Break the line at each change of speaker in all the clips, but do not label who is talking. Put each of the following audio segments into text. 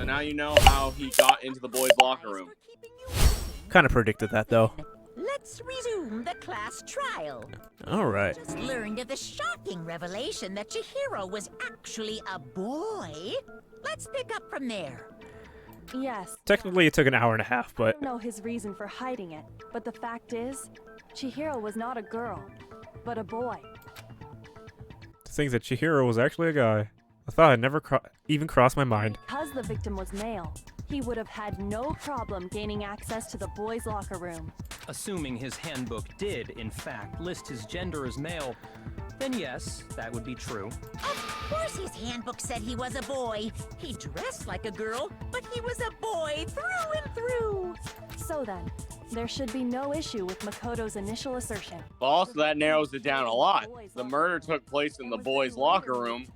now you know how he got into the boys' locker room.
Kind of predicted that, though.
Let's resume the class trial.
All right.
Just learned of the shocking revelation that Chihiro was actually a boy. Let's pick up from there.
Yes.
Technically, it took an hour and a half,
I
but
don't know his reason for hiding it, but the fact is, Chihiro was not a girl, but a boy.
to think that Chihiro was actually a guy. I thought had never even crossed my mind.
Because the victim was male, he would have had no problem gaining access to the boys' locker room.
Assuming his handbook did, in fact, list his gender as male, then yes, that would be true.
Of course his handbook said he was a boy. He dressed like a girl, but he was a boy through and through.
So then, there should be no issue with Makoto's initial assertion.
Also, that narrows it down a lot. The murder took place in the boys' locker room.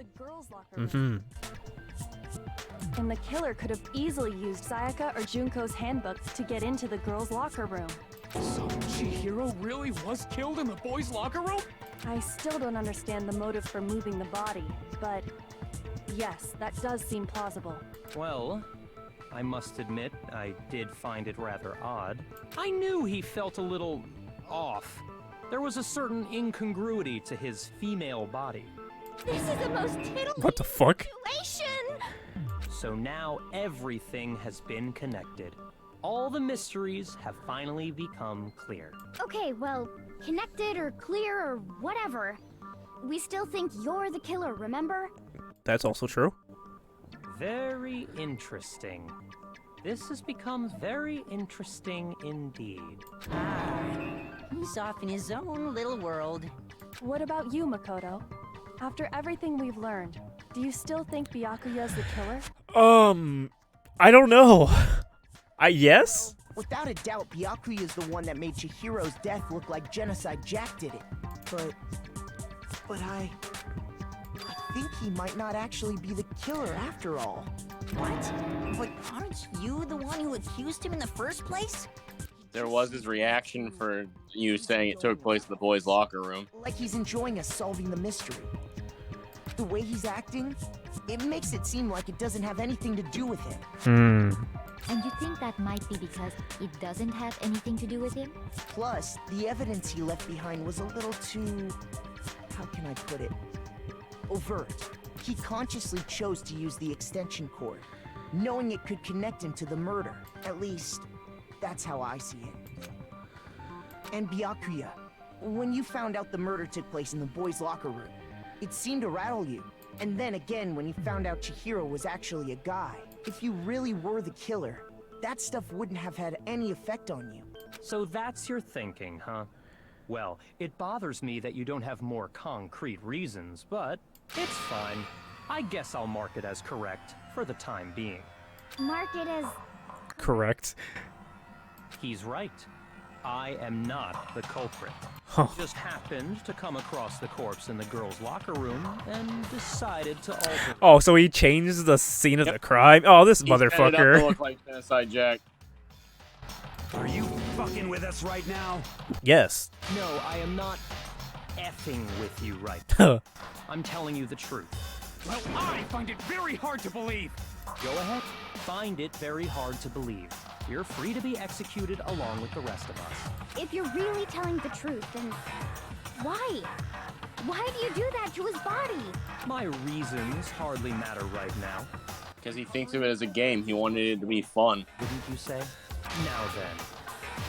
And the killer could have easily used Sayaka or Junko's handbook to get into the girls' locker room.
So Chihiro really was killed in the boys' locker room?
I still don't understand the motive for moving the body, but yes, that does seem plausible.
Well, I must admit, I did find it rather odd. I knew he felt a little off. There was a certain incongruity to his female body.
This is the most titillating
What the fuck?
situation.
So now everything has been connected. All the mysteries have finally become clear.
Okay, well, connected or clear or whatever. We still think you're the killer, remember?
That's also true.
Very interesting. This has become very interesting indeed.
He's off in his own little world.
What about you, Makoto? After everything we've learned, do you still think Byakuya's the killer?
I don't know. Yes?
Without a doubt, Byakuya is the one that made Chihiro's death look like Genocide Jack did it. But I think he might not actually be the killer after all.
What? But aren't you the one who accused him in the first place?
There was his reaction for you saying it took place in the boys' locker room.
Like he's enjoying us solving the mystery. The way he's acting, it makes it seem like it doesn't have anything to do with him.
And you think that might be because it doesn't have anything to do with him?
Plus, the evidence he left behind was a little too... how can I put it? Overt. He consciously chose to use the extension cord, knowing it could connect him to the murder. At least, that's how I see it. And Byakuya, when you found out the murder took place in the boys' locker room, it seemed to rattle you. And then again, when you found out Chihiro was actually a guy, if you really were the killer, that stuff wouldn't have had any effect on you.
So that's your thinking, huh? Well, it bothers me that you don't have more concrete reasons, but it's fine. I guess I'll mark it as correct for the time being.
Mark it as...
Correct.
He's right. I am not the culprit. Just happened to come across the corpse in the girls' locker room and decided to alter...
Oh, so he changed the scene of the crime? Oh, this
He set it up to
motherfucker.
look like Genocide Jack.
Are you fucking with us right now?
Yes.
No, I am not effing with you right
Huh.
I'm telling you the truth.
Well, I find it very hard to believe.
Go ahead. Find it very hard to believe. You're free to be executed along with the rest of us.
If you're really telling the truth, then... why? Why do you do that to his body?
My reasons hardly matter right now.
Because he thinks of it as a game. He wanted it to be fun.
Wouldn't you say? Now then,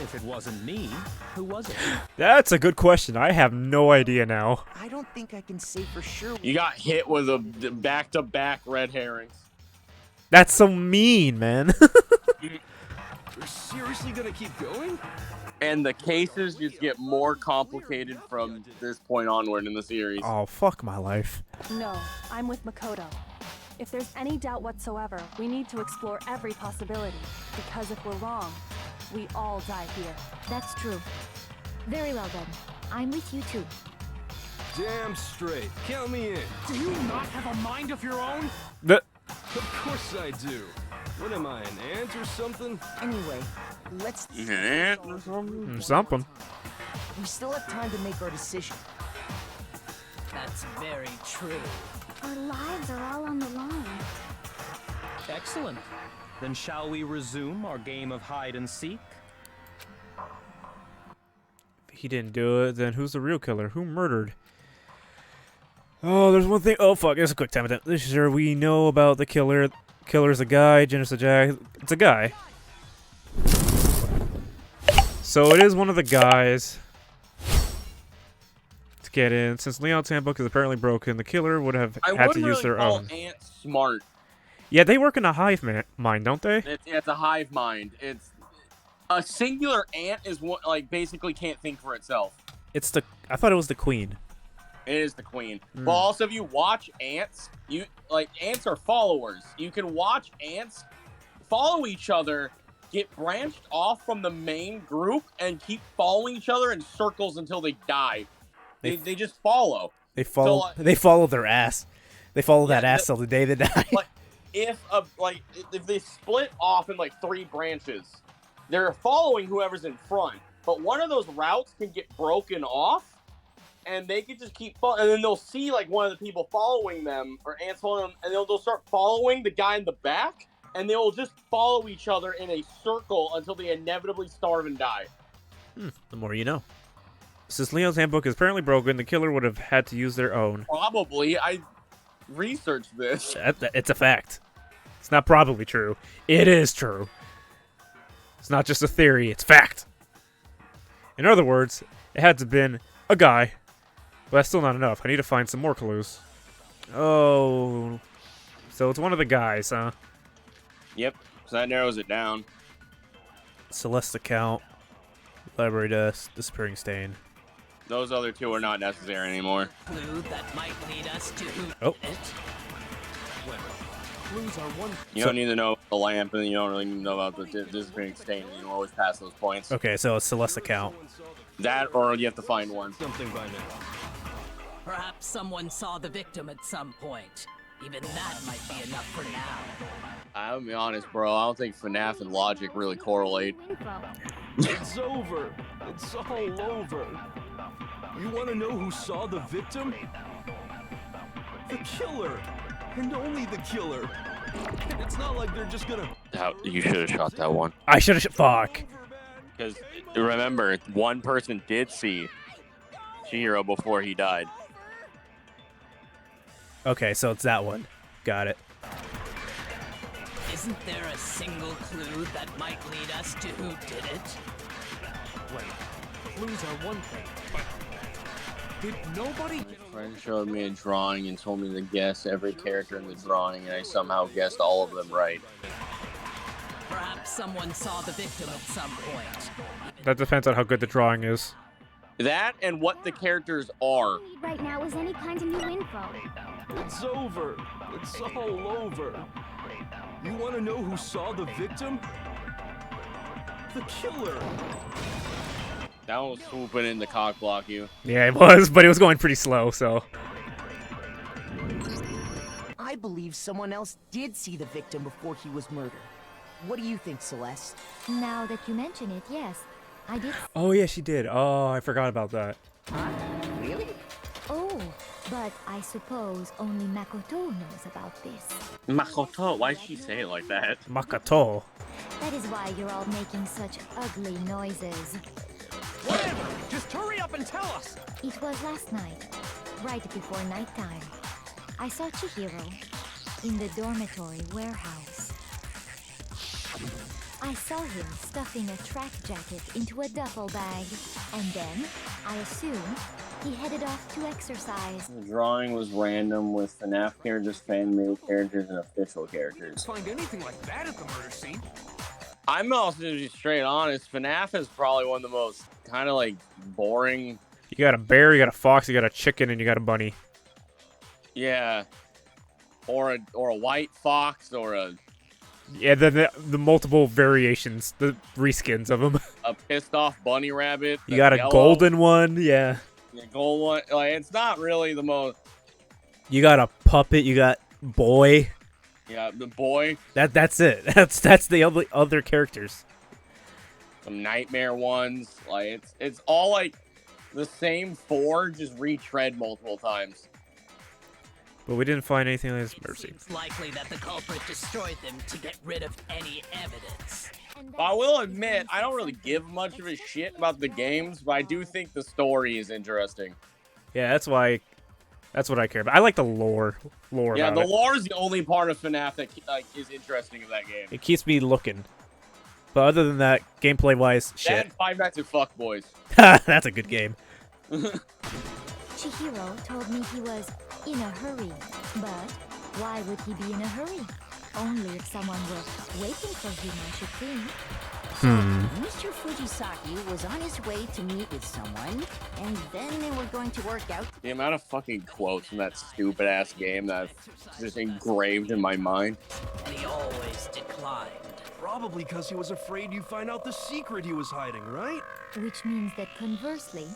if it wasn't me, who was it?
That's a good question. I have no idea now.
I don't think I can say for sure.
You got hit with a back-to-back red herrings.
That's so mean, man.
You're seriously gonna keep going?
And the cases just get more complicated from this point onward in the series.
Oh, fuck my life.
No, I'm with Makoto. If there's any doubt whatsoever, we need to explore every possibility, because if we're wrong, we all die here.
That's true. Very well then. I'm with you too.
Damn straight. Count me in.
Do you not have a mind of your own?
Of course I do. What am I, an ant or something?
Anyway, let's...
Something.
We still have time to make our decision.
That's very true.
Our lives are all on the line.
Excellent. Then shall we resume our game of hide and seek?
If he didn't do it, then who's the real killer? Who murdered? Oh, there's one thing. Oh, fuck. It's a quick time event. Sure, we know about the killer. Killer's a guy. Jennifer's a Jack. It's a guy. So it is one of the guys. To get in. Since Leon's handbook is apparently broken, the killer would have had to use their own.
Ants smart.
Yeah, they work in a hive mind, don't they?
It's a hive mind. It's a singular ant is what basically can't think for itself.
I thought it was the queen.
It is the queen. But also, if you watch ants, ants are followers. You can watch ants follow each other, get branched off from the main group, and keep following each other in circles until they die. They just follow.
They follow. They follow their ass. They follow that ass till the day they die.
If they split off in 3 branches, they're following whoever's in front. But one of those routes can get broken off. And they can just keep following, and then they'll see one of the people following them, or ants following them, and they'll start following the guy in the back, and they will just follow each other in a circle until they inevitably starve and die.
The more you know.
Since Leon's handbook is apparently broken, the killer would have had to use their own.
Probably. I researched this.
It's a fact. It's not probably true. It is true. It's not just a theory, it's fact. In other words, it had to have been a guy. But that's still not enough. I need to find some more clues. Oh. So it's one of the guys, huh?
Yep. So that narrows it down.
Celeste account. Library desk. Disappearing stain.
Those other 2 are not necessary anymore.
Clue that might lead us to
Oh.
Clues are one.
You don't need to know the lamp, and you don't really need to know about the disappearing stain. You can always pass those points.
Okay, so it's Celeste account.
That, or you have to find one.
Something by now.
Perhaps someone saw the victim at some point. Even that might be enough for now.
I'll be honest, bro. I don't think FNAF and logic really correlate.
It's over. It's all over. You want to know who saw the victim? The killer. And only the killer. And it's not like they're just gonna...
You should have shot that one.
I should have. Fuck.
Because, remember, one person did see Chihiro before he died.
Okay, so it's that one. Got it.
Isn't there a single clue that might lead us to who did it?
Wait, clues are one thing, but did nobody?
My friend showed me a drawing and told me to guess every character in the drawing, and I somehow guessed all of them right.
Perhaps someone saw the victim at some point.
That depends on how good the drawing is.
That and what the characters are.
Right now is any kind of new info.
It's over. It's all over. You want to know who saw the victim? The killer.
That one was swooping in to cock block you.
Yeah, it was, but it was going pretty slow, so.
I believe someone else did see the victim before he was murdered. What do you think, Celeste?
Now that you mention it, yes. I did.
Oh, yeah, she did. Oh, I forgot about that.
Really?
Oh, but I suppose only Makoto knows about this.
Makoto, why'd she say it like that?
Makato.
That is why you're all making such ugly noises.
Whatever! Just hurry up and tell us!
It was last night, right before nighttime. I saw Chihiro in the dormitory warehouse. I saw him stuffing a track jacket into a duffel bag, and then, I assume, he headed off to exercise.
The drawing was random with FNAF characters, fan-made characters, and official characters.
Find anything like that at the murder scene?
I'm also to be straight honest, FNAF is probably one of the most kind of boring.
You got a bear, you got a fox, you got a chicken, and you got a bunny.
Yeah. Or a white fox, or a...
Yeah, the multiple variations, the reskins of them.
A pissed off bunny rabbit.
You got a
yellow,
golden one, yeah.
The gold one. It's not really the most...
You got a puppet, you got boy.
Yeah, the boy.
That's it. That's the other characters.
Some nightmare ones. It's all the same 4, just retread multiple times.
But we didn't find anything like this mercy.
It's likely that the culprit destroyed them to get rid of any evidence.
I will admit, I don't really give much of a shit about the games, but I do think the story is interesting.
Yeah, that's what I care about. I like the lore.
Yeah,
about
the
it.
lore is the only part of FNAF that is interesting in that game.
It keeps me looking. But other than that, gameplay-wise, shit.
And Five Nights at Fuck Boys.
That's a good game.
Chihiro told me he was in a hurry. But why would he be in a hurry? Only if someone were waiting for him, I should think.
Mr. Fujisaki was on his way to meet with someone, and then they were going to work out.
The amount of fucking quotes from that stupid-ass game that's just engraved in my mind.
And he always declined.
Probably because he was afraid you'd find out the secret he was hiding, right?
Which means that conversely,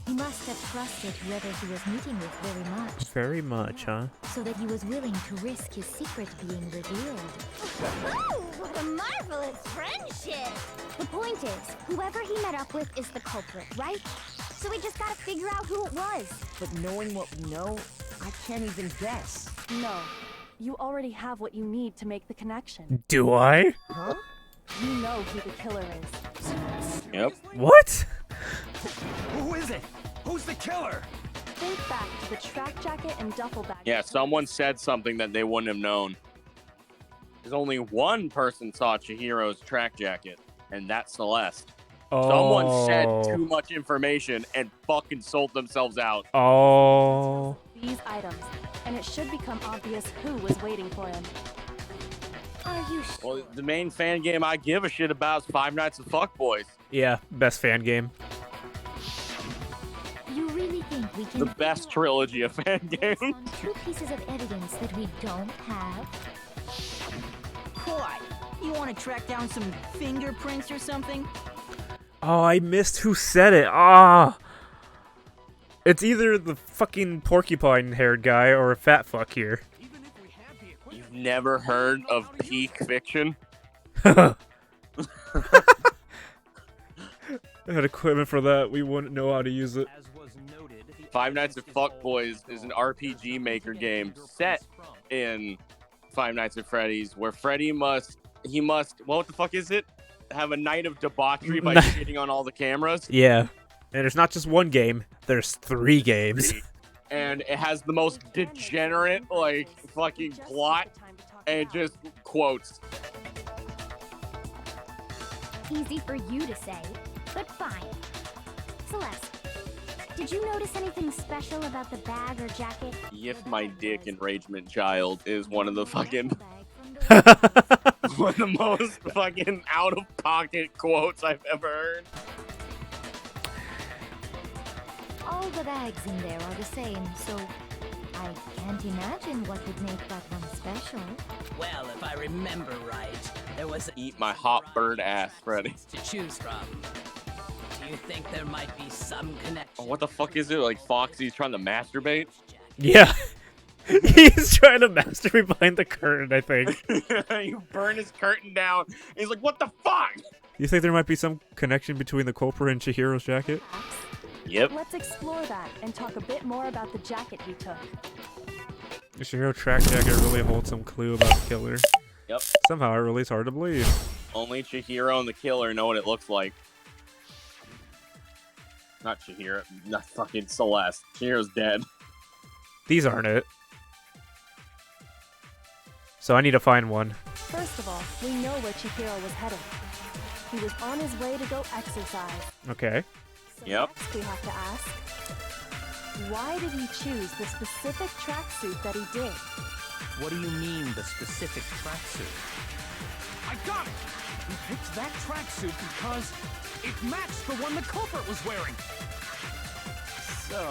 he must have trusted whoever he was meeting with very much.
Very much, huh?
So that he was willing to risk his secret being revealed.
Oh, what a marvelous friendship!
The point is, whoever he met up with is the culprit, right? So we just gotta figure out who it was.
But knowing what we know, I can't even guess.
No. You already have what you need to make the connection.
Do I?
Huh?
You know who the killer is.
Yep.
What?
Who is it? Who's the killer?
Think back to the track jacket and duffel bag.
Yeah, someone said something that they wouldn't have known. There's only one person saw Chihiro's track jacket, and that's Celeste. Someone said too much information and fucking sold themselves out.
Oh.
These items, and it should become obvious who was waiting for him.
Are you sure?
Well, the main fan game I give a shit about is Five Nights at Fuck Boys.
Yeah, best fan game.
You really think we can
The best trilogy of fan games.
on two pieces of evidence that we don't have?
What? You want to track down some fingerprints or something?
Oh, I missed who said it. Ah. It's either the fucking porcupine-haired guy or a fat fuck here.
You've never heard of peak fiction?
I had equipment for that. We wouldn't know how to use it.
As was noted, the
Five Nights at Fuck Boys is an RPG Maker game set in Five Nights at Freddy's, where Freddy must, what the fuck is it? Have a night of debauchery by shitting on all the cameras.
Yeah. And it's not just one game. There's 3 games.
And it has the most degenerate, like, fucking plot, and just quotes.
Easy for you to say, but fine. Celeste, did you notice anything special about the bag or jacket?
Yiff my dick, enragement child is one of the fucking one of the most fucking out of pocket quotes I've ever heard.
All the bags in there are the same, so I can't imagine what would make that one special.
Well, if I remember right, there was
Eat my hot bird ass, Freddy.
to choose from. Do you think there might be some connection?
Oh, what the fuck is it? Like Foxy's trying to masturbate?
Yeah. He's trying to masturbate behind the curtain, I think.
You burn his curtain down. He's like, what the fuck?
You think there might be some connection between the culprit and Chihiro's jacket?
Yep.
Let's explore that and talk a bit more about the jacket he took.
The Chihiro track jacket really holds some clue about the killer.
Yep.
Somehow it really is hard to believe.
Only Chihiro and the killer know what it looks like. Not Chihiro. Not fucking Celeste. Chihiro's dead.
These aren't it. So I need to find one.
First of all, we know where Chihiro was headed. He was on his way to go exercise.
Okay.
So
Yep.
next we have to ask, why did he choose the specific tracksuit that he did?
What do you mean, the specific tracksuit?
I got it! He picked that tracksuit because it matched the one the culprit was wearing.
So,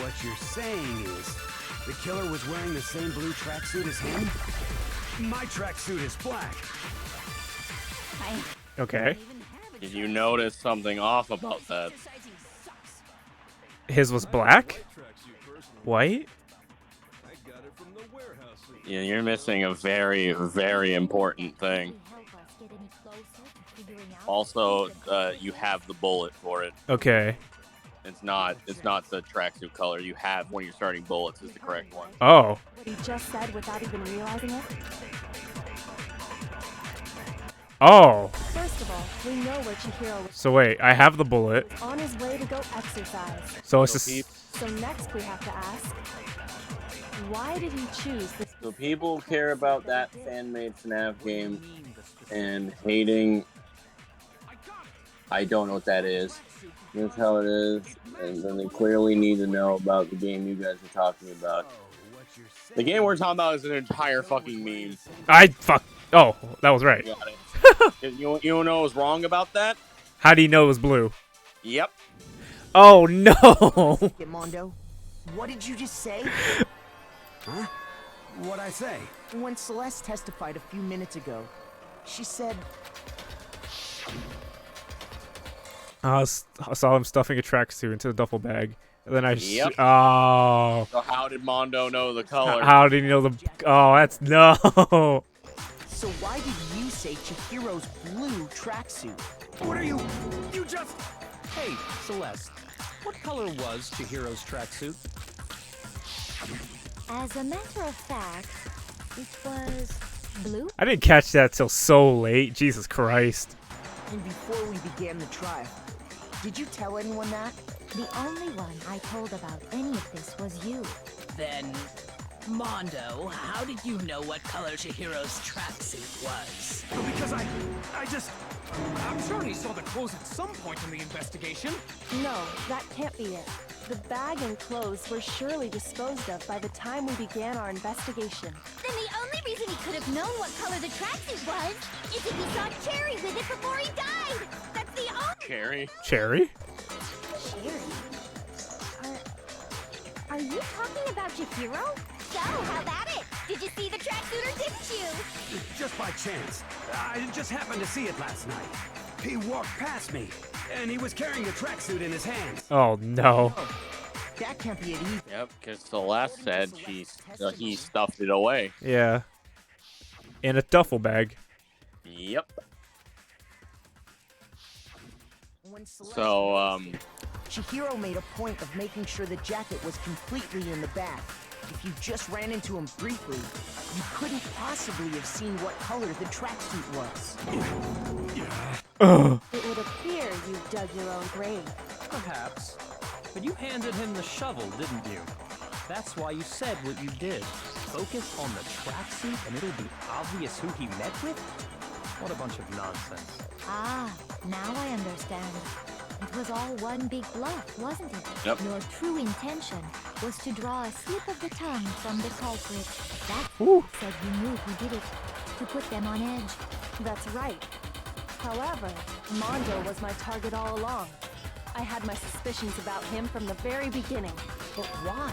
what you're saying is, the killer was wearing the same blue tracksuit as him? My tracksuit is black.
Okay.
Did you notice something off about that?
His was black? White?
Yeah, you're missing a very, very important thing. Also, you have the bullet for it.
Okay.
It's not the tracksuit color you have when you're starting bullets is the correct one.
Oh.
What he just said without even realizing it?
Oh.
First of all, we know where Chihiro was
So wait, I have the bullet.
on his way to go exercise.
So it's just...
So next we have to ask, why did he choose this?
So people care about that fan-made FNAF game and hating. I don't know what that is. That's how it is, and then they clearly need to know about the game you guys are talking about. The game we're talking about is an entire fucking meme.
Oh, that was right.
You got it. You don't know what was wrong about that?
How do you know it was blue?
Yep.
Oh no!
Mondo, what did you just say?
Huh? What'd I say?
When Celeste testified a few minutes ago, she said...
I saw him stuffing a tracksuit into the duffel bag, and then I
Yep.
Oh.
So how did Mondo know the color?
How did he know the... Oh, that's... No!
So why did you say Chihiro's blue tracksuit?
What are you? You just... Hey, Celeste. What color was Chihiro's tracksuit?
As a matter of fact, it was blue.
I didn't catch that till so late. Jesus Christ.
And before we began the trial, did you tell anyone that?
The only one I told about any of this was you.
Then, Mondo, how did you know what color Chihiro's tracksuit was?
Because I'm sure he saw the clothes at some point in the investigation.
No, that can't be it. The bag and clothes were surely disposed of by the time we began our investigation.
Then the only reason he could have known what color the tracksuit was is if he saw Cherry with it before he died. That's the only...
Cherry?
Cherry?
Cherry? Are you talking about Chihiro? So, how about it? Did you see the tracksuit or didn't you?
Just by chance. I just happened to see it last night. He walked past me, and he was carrying the tracksuit in his hands.
Oh, no.
That can't be it either.
Yep, because Celeste said he stuffed it away.
Yeah. In a duffel bag.
Yep. So,
Chihiro made a point of making sure the jacket was completely in the bag. If you just ran into him briefly, you couldn't possibly have seen what color the tracksuit was.
It would appear you dug your own grave.
Perhaps. But you handed him the shovel, didn't you? That's why you said what you did. Focus on the tracksuit and it'll be obvious who he met with? What a bunch of nonsense.
Ah, now I understand. It was all one big bluff, wasn't it?
Yep.
Your true intention was to draw a slip of the tongue from the culprit. That said you knew who did it, to put them on edge.
That's right. However, Mondo was my target all along. I had my suspicions about him from the very beginning.
But why?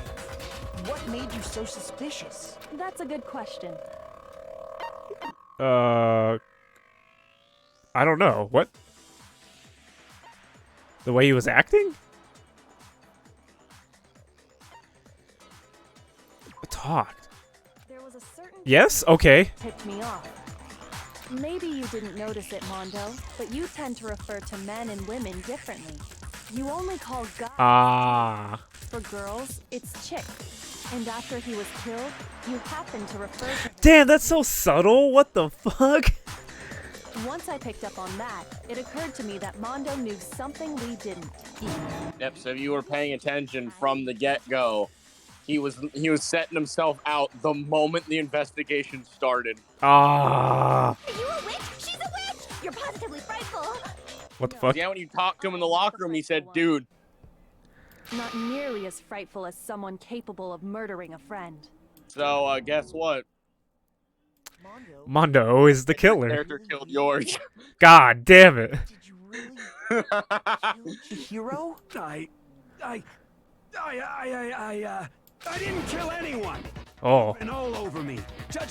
What made you so suspicious?
That's a good question.
I don't know. What? The way he was acting? Talked.
There was a certain
Yes? Okay.
tipped me off. Maybe you didn't notice it, Mondo, but you tend to refer to men and women differently. You only call guys for girls, it's chick. And after he was killed, you happen to refer to...
Damn, that's so subtle. What the fuck?
Once I picked up on that, it occurred to me that Mondo knew something we didn't.
Yep, so if you were paying attention from the get-go, he was setting himself out the moment the investigation started.
Ah.
Are you a witch? She's a witch! You're positively frightful.
What the fuck?
Yeah, when you talked to him in the locker room, he said, dude.
Not nearly as frightful as someone capable of murdering a friend.
So, guess what?
Mondo is the
Your
killer.
character killed yours.
God damn it.
Did you really kill Chihiro?
I didn't kill anyone.
Oh.
And all over me.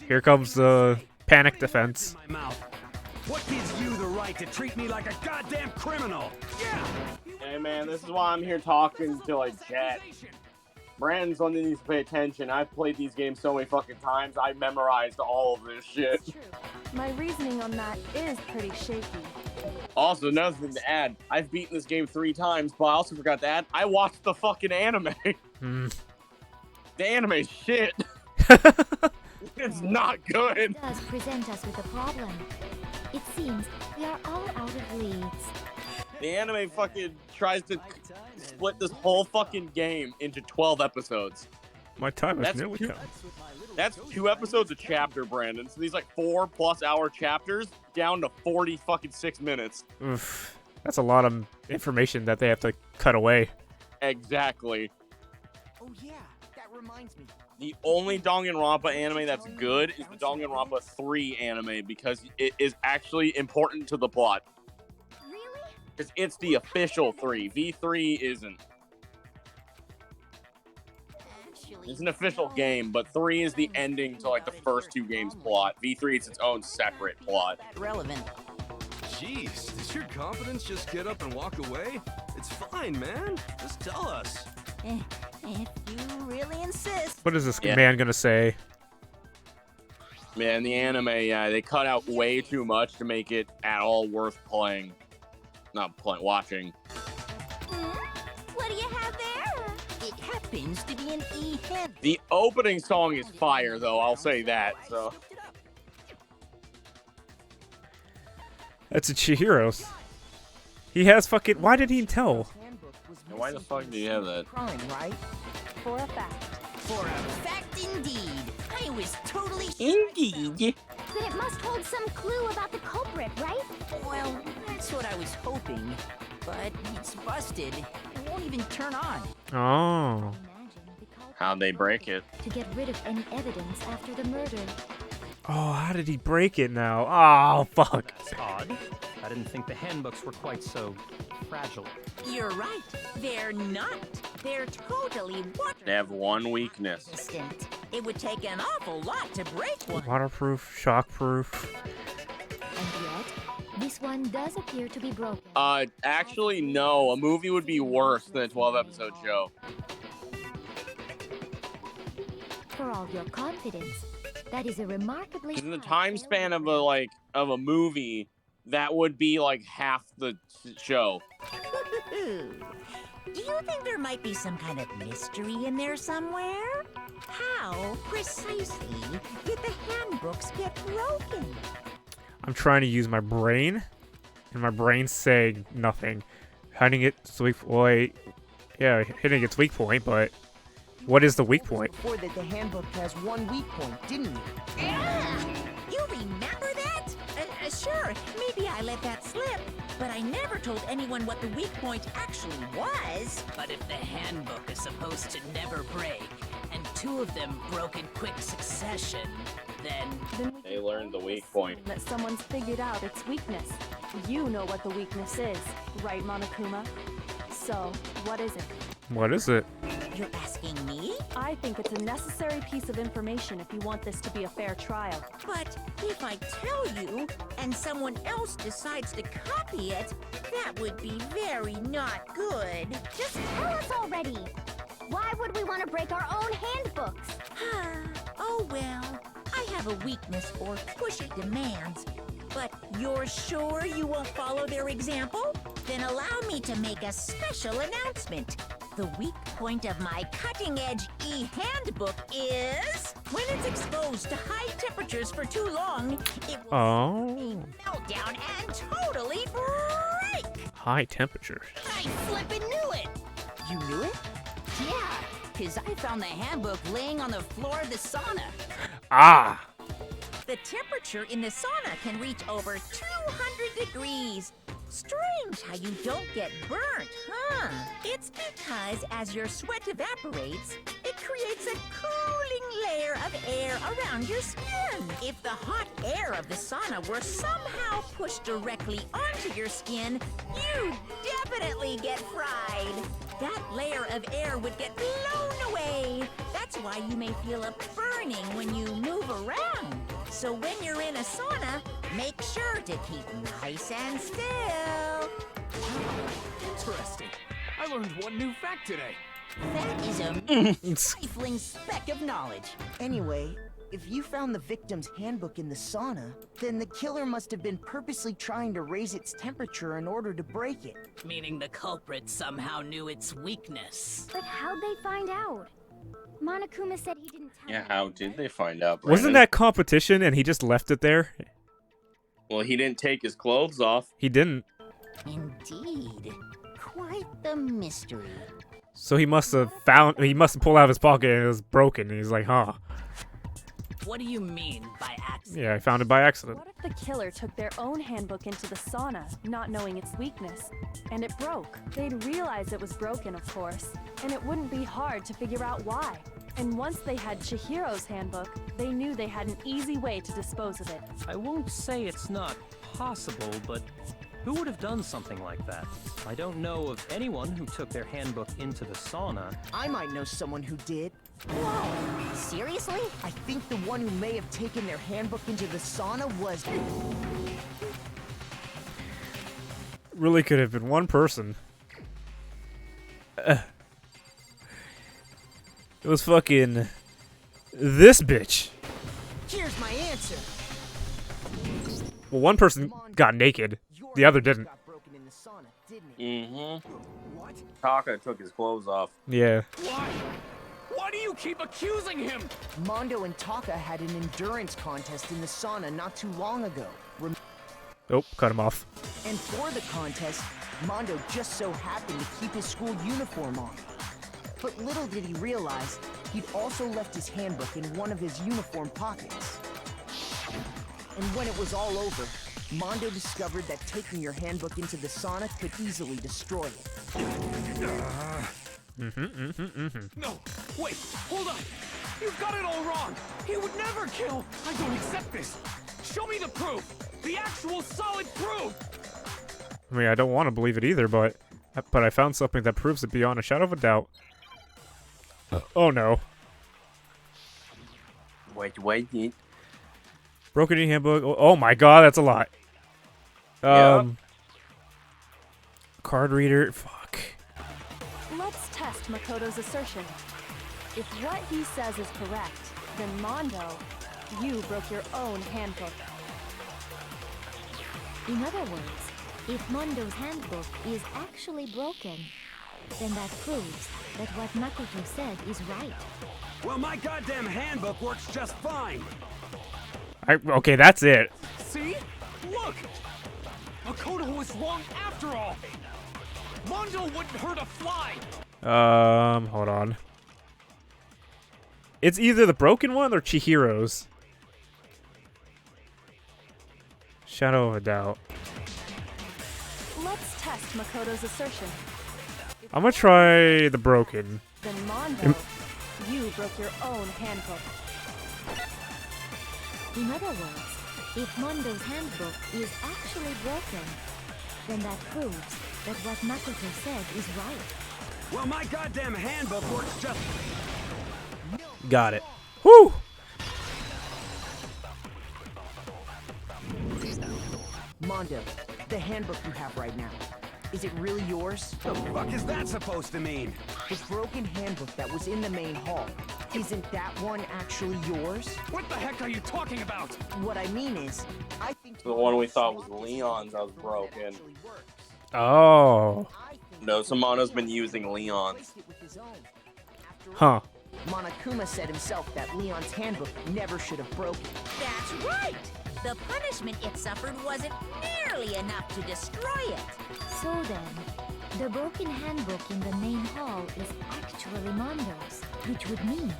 Here comes the panic defense.
My mouth. What gives you the right to treat me like a goddamn criminal? Yeah.
Hey man, this is why I'm here talking to like chat. Brandon's one that needs to pay attention. I've played these games so many fucking times, I memorized all of this shit.
My reasoning on that is pretty shaky.
Also, another thing to add, I've beaten this game 3 times, but I also forgot to add, I watched the fucking anime.
Hmm.
The anime's shit. It's not good.
It does present us with a problem. It seems we are all out of leads.
The anime fucking tries to split this whole fucking game into 12 episodes.
My time is
That's
nearly
two-
come.
That's 2 episodes a chapter, Brandon. So these like 4+ hour chapters down to 40 fucking 6 minutes.
Oof. That's a lot of information that they have to cut away.
Exactly.
Oh yeah, that reminds me.
The only Danganronpa anime that's good is the Danganronpa 3 anime because it is actually important to the plot.
Really?
Because it's the official 3. V3 isn't. It's an official game, but 3 is the ending to like the first 2 games plot. V3 is its own separate plot.
Relevant.
Jeez, does your confidence just get up and walk away? It's fine, man. Just tell us.
If you really insist.
What is this
Yeah.
man gonna say?
Man, the anime, they cut out way too much to make it at all worth playing. Not playing, watching.
What do you have there?
It happens to be an E-head.
The opening song is fire, though. I'll say that. So
That's a Chihiro's. He has fucking. Why did he tell?
why the fuck do you have that?
Crime, right?
For a fact.
For a fact indeed. I was totally...
Indeed.
Then it must hold some clue about the culprit, right?
Well, that's what I was hoping. But it's busted. It won't even turn on.
Oh.
Imagine the culprit
How'd they break it?
to get rid of any evidence after the murder.
Oh, how did he break it now? Oh, fuck.
That's odd. I didn't think the handbooks were quite so fragile.
You're right. They're not. They're totally
They have one weakness.
water-resistant. It would take an awful lot to break one.
Waterproof, shockproof.
And yet, this one does appear to be broken.
Actually, no. A movie would be worse than a 12-episode show.
For all your confidence, that is a remarkably...
'Cause in the time span of a movie, that would be like half the show.
Do you think there might be some kind of mystery in there somewhere? How precisely did the handbooks get broken?
I'm trying to use my brain, and my brain's saying nothing. Hitting its weak point. Yeah, hitting its weak point, but what is the weak point?
Before that, the handbook has one weak point, didn't you?
You remember that? Sure, maybe I let that slip, but I never told anyone what the weak point actually was. But if the handbook is supposed to never break, and 2 of them broke in quick succession, then
we
They
can
learned the
only
weak point.
assume that someone's figured out its weakness. You know what the weakness is, right, Monokuma? So, what is it?
What is it?
you're asking me?
I think it's a necessary piece of information if you want this to be a fair trial.
But if I tell you, and someone else decides to copy it, that would be very not good.
Just tell us already. Why would we want to break our own handbooks?
Oh well, I have a weakness for pushy demands. But you're sure you won't follow their example? Then allow me to make a special announcement. The weak point of my cutting-edge e-handbook is when it's exposed to high temperatures for too long, it will melt down and totally break.
High temperatures.
I flippin' knew it.
You knew it?
Yeah, because I found the handbook laying on the floor of the sauna.
Ah!
The temperature in the sauna can reach over 200 degrees. Strange how you don't get burnt, huh? It's because as your sweat evaporates, it creates a cooling layer of air around your skin. If the hot air of the sauna were somehow pushed directly onto your skin, you'd definitely get fried. That layer of air would get blown away. That's why you may feel a burning when you move around. So when you're in a sauna, make sure to keep nice and still.
Interesting. I learned one new fact today.
That is a trifling speck of knowledge.
Anyway, If you found the victim's handbook in the sauna, then the killer must have been purposely trying to raise its temperature in order to break it.
Meaning the culprit somehow knew its weakness.
But how'd they find out? Monokuma said he didn't tell
Yeah,
them.
how did they find out, Brandon?
Wasn't that competition and he just left it there?
Well, he didn't take his clothes off.
He didn't.
Indeed. Quite the mystery.
So he must have pulled out of his pocket and it was broken. And he's like, huh.
What do you mean by accident?
Yeah, I found it by accident.
What if the killer took their own handbook into the sauna, not knowing its weakness, and it broke? They'd realize it was broken, of course, and it wouldn't be hard to figure out why. And once they had Chihiro's handbook, they knew they had an easy way to dispose of it.
I won't say it's not possible, but who would have done something like that? I don't know of anyone who took their handbook into the sauna.
I might know someone who did.
Whoa! Seriously?
I think the one who may have taken their handbook into the sauna was...
Really could have been one person. It was fucking this bitch.
Here's my answer.
Well, one person got naked. The other didn't.
Mm-hmm. What? Taka took his clothes off.
Yeah.
Why? Why do you keep accusing him?
Mondo and Taka had an endurance contest in the sauna not too long ago.
Oh, cut him off.
And for the contest, Mondo just so happened to keep his school uniform on. But little did he realize, he'd also left his handbook in one of his uniform pockets. And when it was all over, Mondo discovered that taking your handbook into the sauna could easily destroy it.
No, wait, hold on. You've got it all wrong. He would never kill. I don't accept this. Show me the proof. The actual solid proof.
I mean, I don't want to believe it either, but I found something that proves it beyond a shadow of a doubt. Oh no.
Wait.
Broken handbook. Oh my god, that's a lot. Card reader. Fuck.
Let's test Makoto's assertion. If what he says is correct, then Mondo, you broke your own handbook.
In other words, if Mondo's handbook is actually broken, then that proves that what Makoto said is right.
Well, my goddamn handbook works just fine.
Okay, that's it.
See? Look! Makoto was wrong after all! Mondo wouldn't hurt a fly!
Hold on. It's either the broken one or Chihiro's. Shadow of a doubt.
Let's test Makoto's assertion.
I'm gonna try the broken.
Then Mondo, you broke your own handbook.
In other words, if Mondo's handbook is actually broken, then that proves that what Makoto said is right.
Well, my goddamn handbook works just...
Got it. Woo!
Mondo, the handbook you have right now, is it really yours?
The fuck is that supposed to mean?
The broken handbook that was in the main hall, isn't that one actually yours?
What the heck are you talking about?
What I mean is, I think
The one we thought was Leon's that was broken.
Oh.
No, Samano's been using Leon's.
Huh.
Monokuma said himself that Leon's handbook never should have broken.
That's right! The punishment it suffered wasn't nearly enough to destroy it.
So then, the broken handbook in the main hall is actually Mondo's, which would mean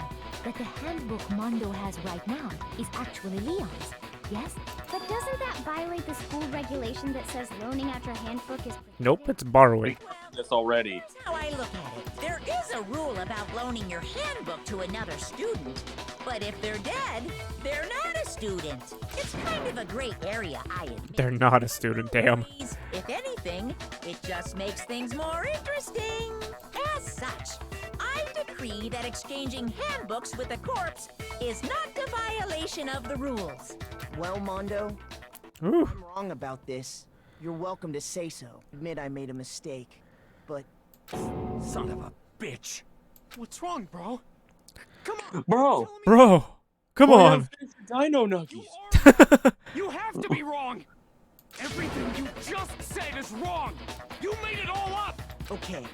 that the handbook Mondo has right now is actually Leon's, yes?
But doesn't that violate the school regulation that says loaning out your handbook is...
Nope, it's borrowing.
This already.
That's how I look at it. There is a rule about loaning your handbook to another student, but if they're dead, they're not a student. It's kind of a gray area, I admit.
They're not a student, damn.
If anything, it just makes things more interesting. As such, I decree that exchanging handbooks with a corpse is not a violation of the rules.
Well, Mondo,
Ooh.
I'm wrong about this. You're welcome to say so. Admit I made a mistake, but...
Son of a bitch. What's wrong, bro? Come on!
Bro!
Bro! Come
Oh,
on.
yeah, Dino Nuggies.
You have to be wrong! Everything you just said is wrong! You made it all up!
Okay,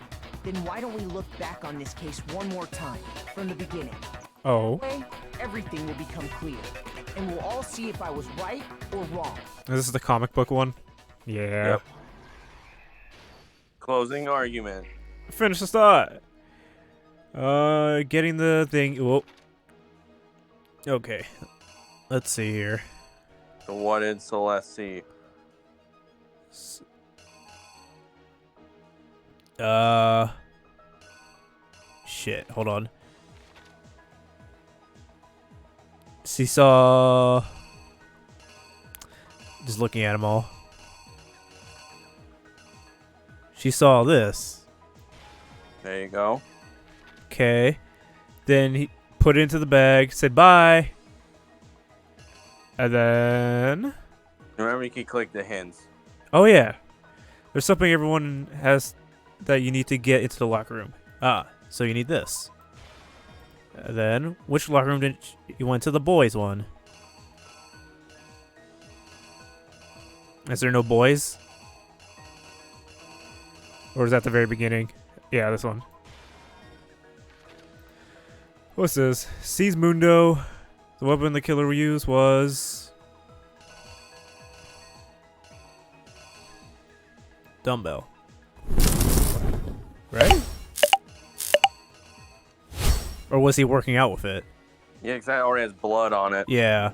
then why don't we look back on this case one more time, from the beginning?
Oh.
That way, everything will become clear, and we'll all see if I was right or wrong.
This is the comic book one? Yeah.
Yep. Closing argument.
Finish the thought. Getting the thing. Whoa. Okay. Let's see here.
So what did Celeste see?
Shit. Hold on. She saw. Just looking at them all. She saw this.
There you go.
Okay. Then he put it into the bag, said bye. And then.
Remember, you can click the hints.
Oh, yeah. There's something everyone has that you need to get into the locker room. Ah, so you need this. And then, which locker room did you went to? The boys one. Is there no boys? Or is that the very beginning? Yeah, this one. What's this? Sees Mundo. The weapon the killer used was... dumbbell. Right? Or was he working out with it?
Yeah, because that already has blood on it.
Yeah.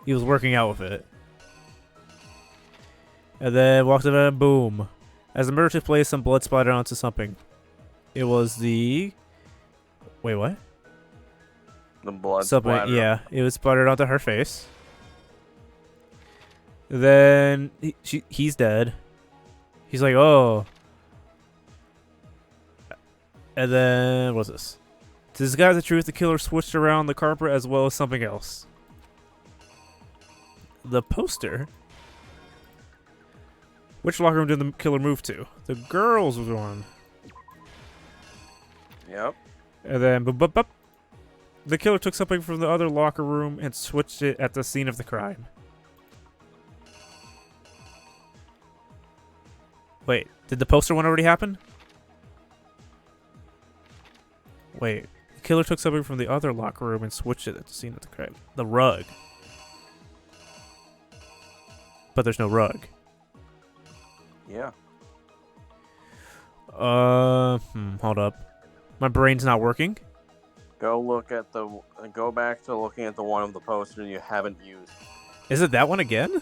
He was working out with it. And then walked in and boom. As the murder took place, some blood splattered onto something. It was the... Wait, what?
The blood
something,
splatter.
yeah. It was splattered onto her face. Then he's dead. He's like, oh. And then, what's this? To disguise the truth, the killer switched around the carpet as well as something else. The poster? Which locker room did the killer move to? The girls' one.
Yep.
And then, the killer took something from the other locker room and switched it at the scene of the crime. Wait, did the poster one already happen? Wait, the killer took something from the other locker room and switched it at the scene of the crime. The rug. But there's no rug.
Yeah.
Hold up. My brain's not working.
Go back to looking at the one of the posters you haven't used.
Is it that one again?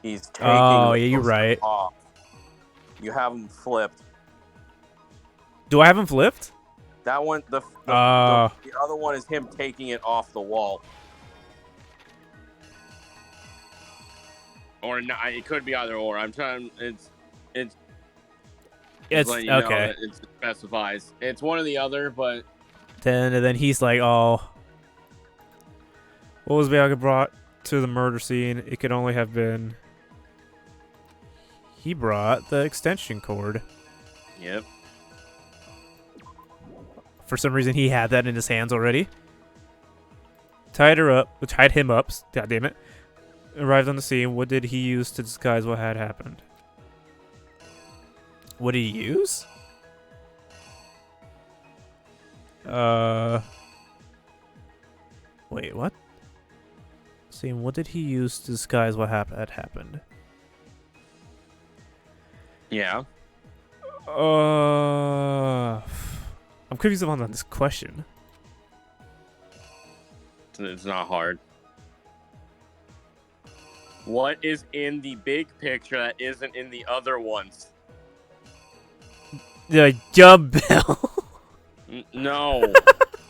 He's taking
oh,
the
yeah, you're
poster
right.
off. You have them flipped.
Do I have him flipped?
That one, the other one is him taking it off the wall. Or not, it could be either or. I'm trying. It's letting you know
okay.
that it specifies. It's one or the other, but
And then he's like, oh. What was Bianca brought to the murder scene? It could only have been... He brought the extension cord.
Yep.
For some reason, he had that in his hands already. Tied him up. God damn it. Arrived on the scene. What did he use to disguise what had happened? What did he use? Wait, what? Scene. What did he use to disguise what had happened?
Yeah.
I'm confused on this question.
It's not hard. What is in the big picture that isn't in the other ones?
The dumbbell.
No.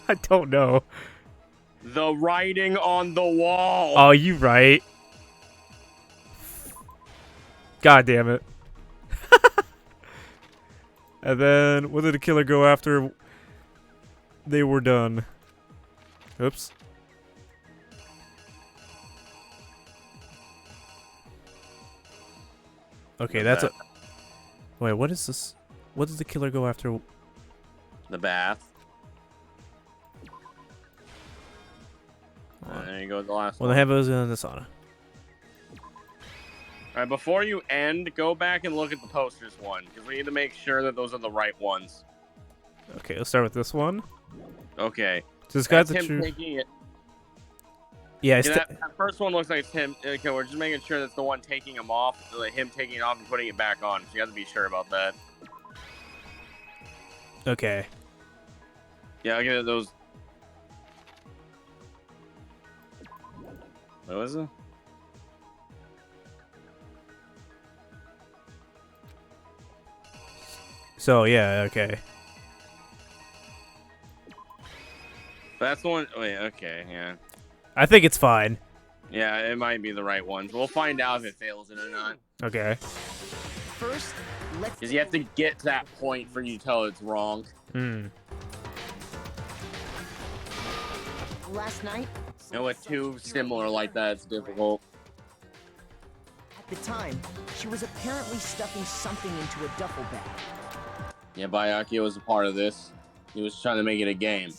I don't know.
The writing on the wall.
Oh, you right. God damn it. And then, what did the killer go after they were done? Oops. Okay, that's a... Wait, what is this? What does the killer go after?
The bath. go with the last
Well,
one.
the Havoc is in the sauna.
All right, before you end, go back and look at the posters one, because we need to make sure that those are the right ones.
Okay, let's start with this one.
Okay.
So this guy's
That's
the
him
true.
taking it.
Yeah,
Yeah, that first one looks like it's him. Okay, we're just making sure that's the one taking him off, like him taking it off and putting it back on. So you have to be sure about that.
okay.
Yeah, I get those. What was it?
So yeah, okay.
That's the one. Wait, okay, yeah.
I think it's fine.
Yeah, it might be the right ones. We'll find out if it fails it or not.
Okay.
First, let's.
Because you have to get to that point for you to tell it's wrong.
Hmm.
Last night.
And with two similar like that, it's difficult.
At the time, she was apparently stuffing something into a duffel bag.
Yeah, Bayaki was a part of this. He was trying to make it a game.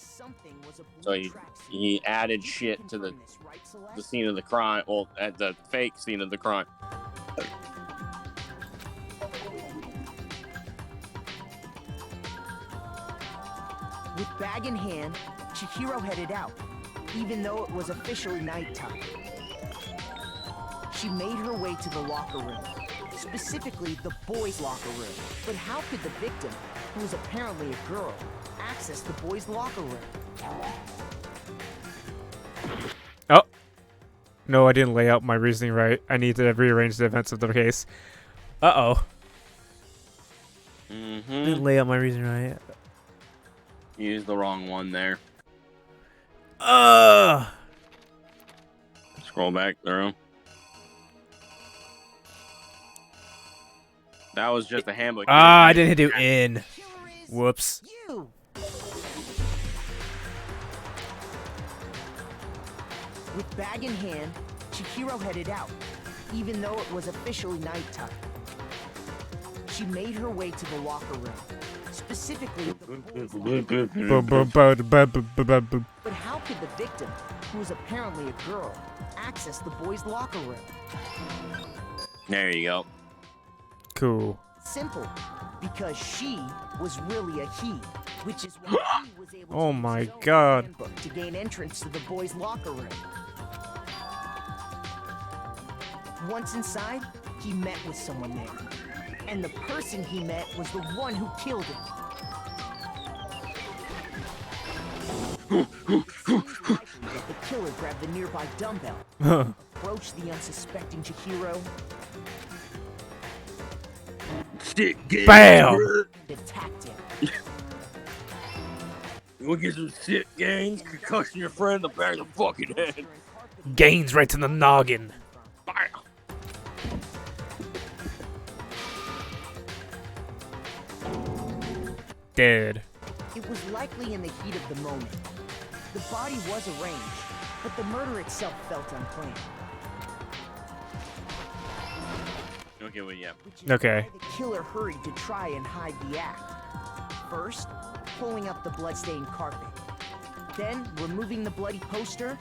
So he added shit to the scene of the crime. Well, at the fake scene of the crime.
With bag in hand, Chihiro headed out, even though it was officially nighttime. She made her way to the locker room, specifically the boys' locker room. But how could the victim, who was apparently a girl, access the boys' locker room?
Oh. No, I didn't lay out my reasoning right. I need to rearrange the events of the case.
Uh-oh.
Mm-hmm.
Didn't lay out my reasoning right.
You used the wrong one there. Scroll back through. That was just a handbook.
Ah, I didn't do in. Whoops.
You. With bag in hand, Chihiro headed out, even though it was officially nighttime. She made her way to the locker room, specifically the boys' locker room. But how could the victim, who was apparently a girl, access the boys' locker room?
There you go.
Cool.
Simple, because she was really a he, which is why he was able to
Oh
use
my
his own
God.
handbook to gain entrance to the boys' locker room. Once inside, he met with someone there, and the person he met was the one who killed him. The killer grabbed the nearby dumbbell, approached the unsuspecting Chihiro,
Bam!
and attacked him.
You want to get some sick gains? Concussion your friend in the back of the fucking head.
Gains right to the noggin.
Dead.
It was likely in the heat of the moment. The body was arranged, but the murder itself felt unplanned.
Okay, well, yeah.
Which is
Okay.
why the killer hurried to try and hide the act. First, pulling up the bloodstained carpet. Then, removing the bloody poster.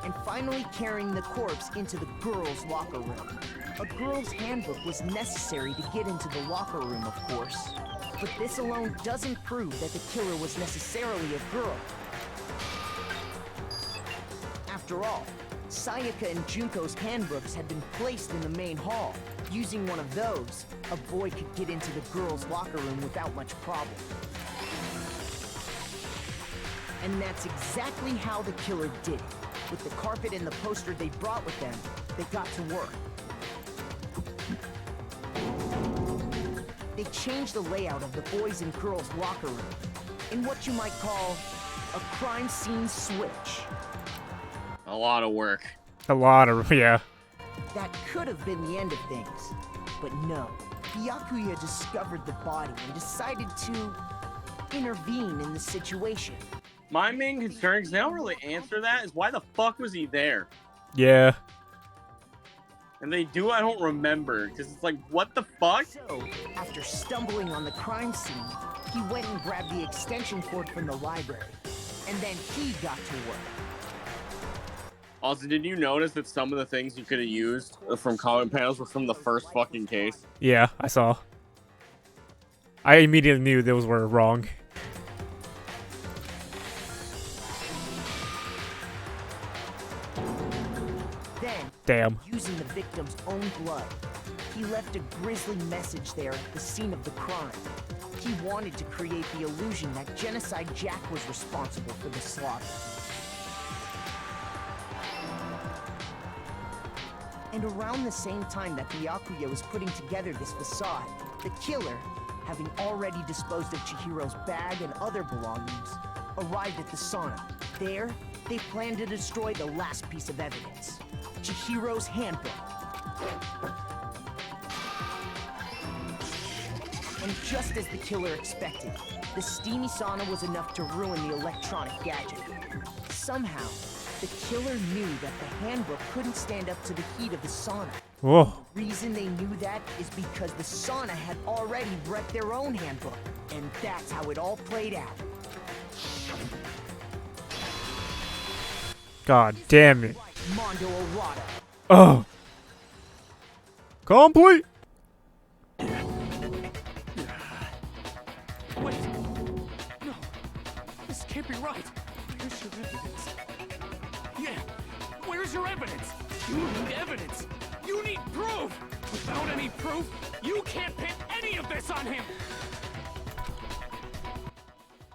And finally carrying the corpse into the girls' locker room. A girl's handbook was necessary to get into the locker room, of course. But this alone doesn't prove that the killer was necessarily a girl. After all, Sayaka and Junko's handbooks had been placed in the main hall. Using one of those, a boy could get into the girls' locker room without much problem. And that's exactly how the killer did it. With the carpet and the poster they brought with them, they got to work. They changed the layout of the boys' and girls' locker room in what you might call a crime scene switch.
A lot of work.
A lot of, yeah.
That could have been the end of things, but no. Byakuya discovered the body and decided to intervene in the situation.
My main concern, because they don't really answer that, is why the fuck was he there?
Yeah.
And they do, I don't remember, because it's like, what the fuck?
So, after stumbling on the crime scene, he went and grabbed the extension cord from the library. And then he got to work.
Also, did you notice that some of the things you could have used from comment panels were from the first fucking case?
Yeah, I saw. I immediately knew those were wrong.
Then,
Damn.
using the victim's own blood, he left a grisly message there at the scene of the crime. He wanted to create the illusion that Genocide Jack was responsible for the slaughter. And around the same time that Byakuya was putting together this facade, the killer, having already disposed of Chihiro's bag and other belongings, arrived at the sauna. There, they planned to destroy the last piece of evidence, Chihiro's handbook. And just as the killer expected, the steamy sauna was enough to ruin the electronic gadget. Somehow, the killer knew that the handbook couldn't stand up to the heat of the sauna.
Whoa.
The reason they knew that is because the sauna had already wrecked their own handbook. And that's how it all played out.
God damn it.
Mondo Arata.
Oh. Complete.
Wait! No! This can't be right! Where's your evidence? Yeah! Where's your evidence? You need evidence! You need proof! Without any proof, you can't pin any of this on him!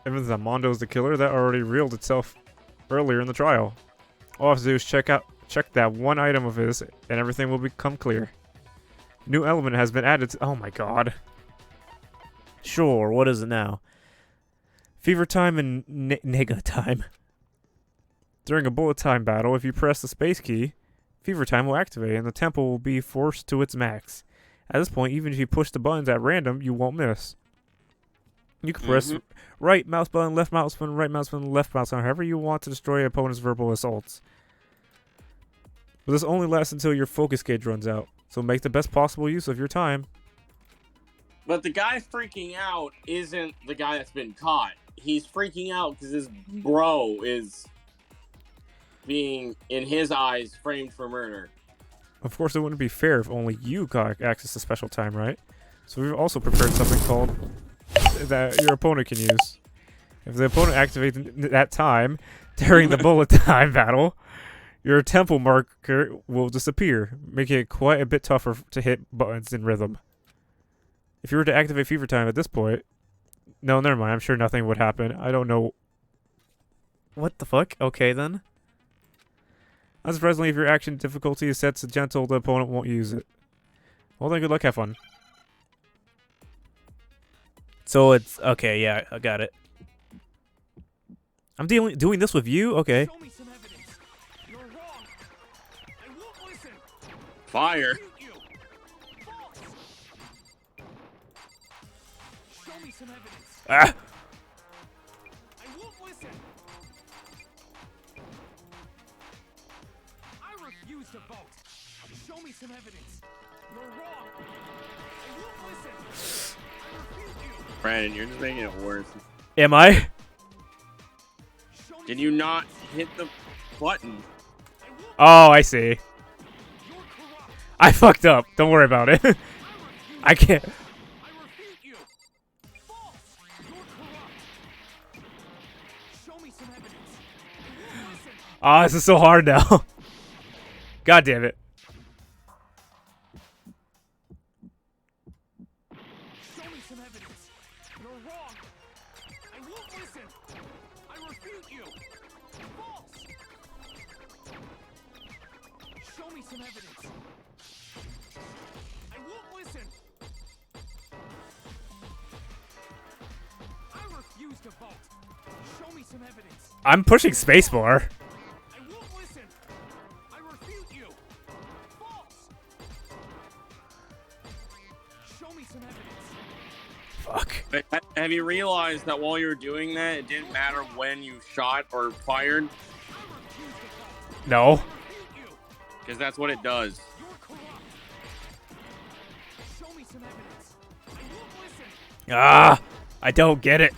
Evidence that Mondo's the killer, that already revealed itself earlier in the trial. All I have to do is check that one item of his, and everything will become clear. New element has been added to— oh my god.
Sure, what is it now?
Fever time and nega time. During a bullet time battle, if you press the space key, fever time will activate and the tempo will be forced to its max. At this point, even if you push the buttons at random, you won't miss. You can press right mouse button, left mouse button, right mouse button, left mouse button, however you want to destroy an opponent's verbal assaults. But this only lasts until your focus gauge runs out, so make the best possible use of your time.
But the guy freaking out isn't the guy that's been caught. He's freaking out because his bro is being, in his eyes, framed for murder.
Of course, it wouldn't be fair if only you got access to special time, right? So we've also prepared something called that your opponent can use. If the opponent activates that time during the bullet time battle, your tempo marker will disappear, making it quite a bit tougher to hit buttons in rhythm. If you were to activate fever time at this point... no, never mind. I'm sure nothing would happen. I don't know.
What the fuck? Okay, then.
Unsurprisingly, if your action difficulty is set to gentle, the opponent won't use it. Well then, good luck, have fun.
So it's... okay, yeah, I got it.
I'm doing this with you? Okay.
Show me some evidence. You're wrong. I won't listen.
Fire.
False. Show me some evidence.
Ah!
I won't listen. I refuse to vote. Show me some evidence. You're wrong. I won't listen. I refuse you.
Brandon, you're just making it worse.
Am I?
Did you not hit the button?
Oh, I see. I fucked up. Don't worry about it. I can't. Oh, this is so hard now. God damn it.
Show me some evidence. You're wrong. I won't listen. I refute you. False. Show me some evidence. I won't listen. I refuse to vote. Show me some evidence.
I'm pushing spacebar.
I won't listen. I refute you. False. Show me some evidence.
Fuck.
Have you realized that while you were doing that, it didn't matter when you shot or fired?
No.
Because that's what it does.
Ah! I don't get it.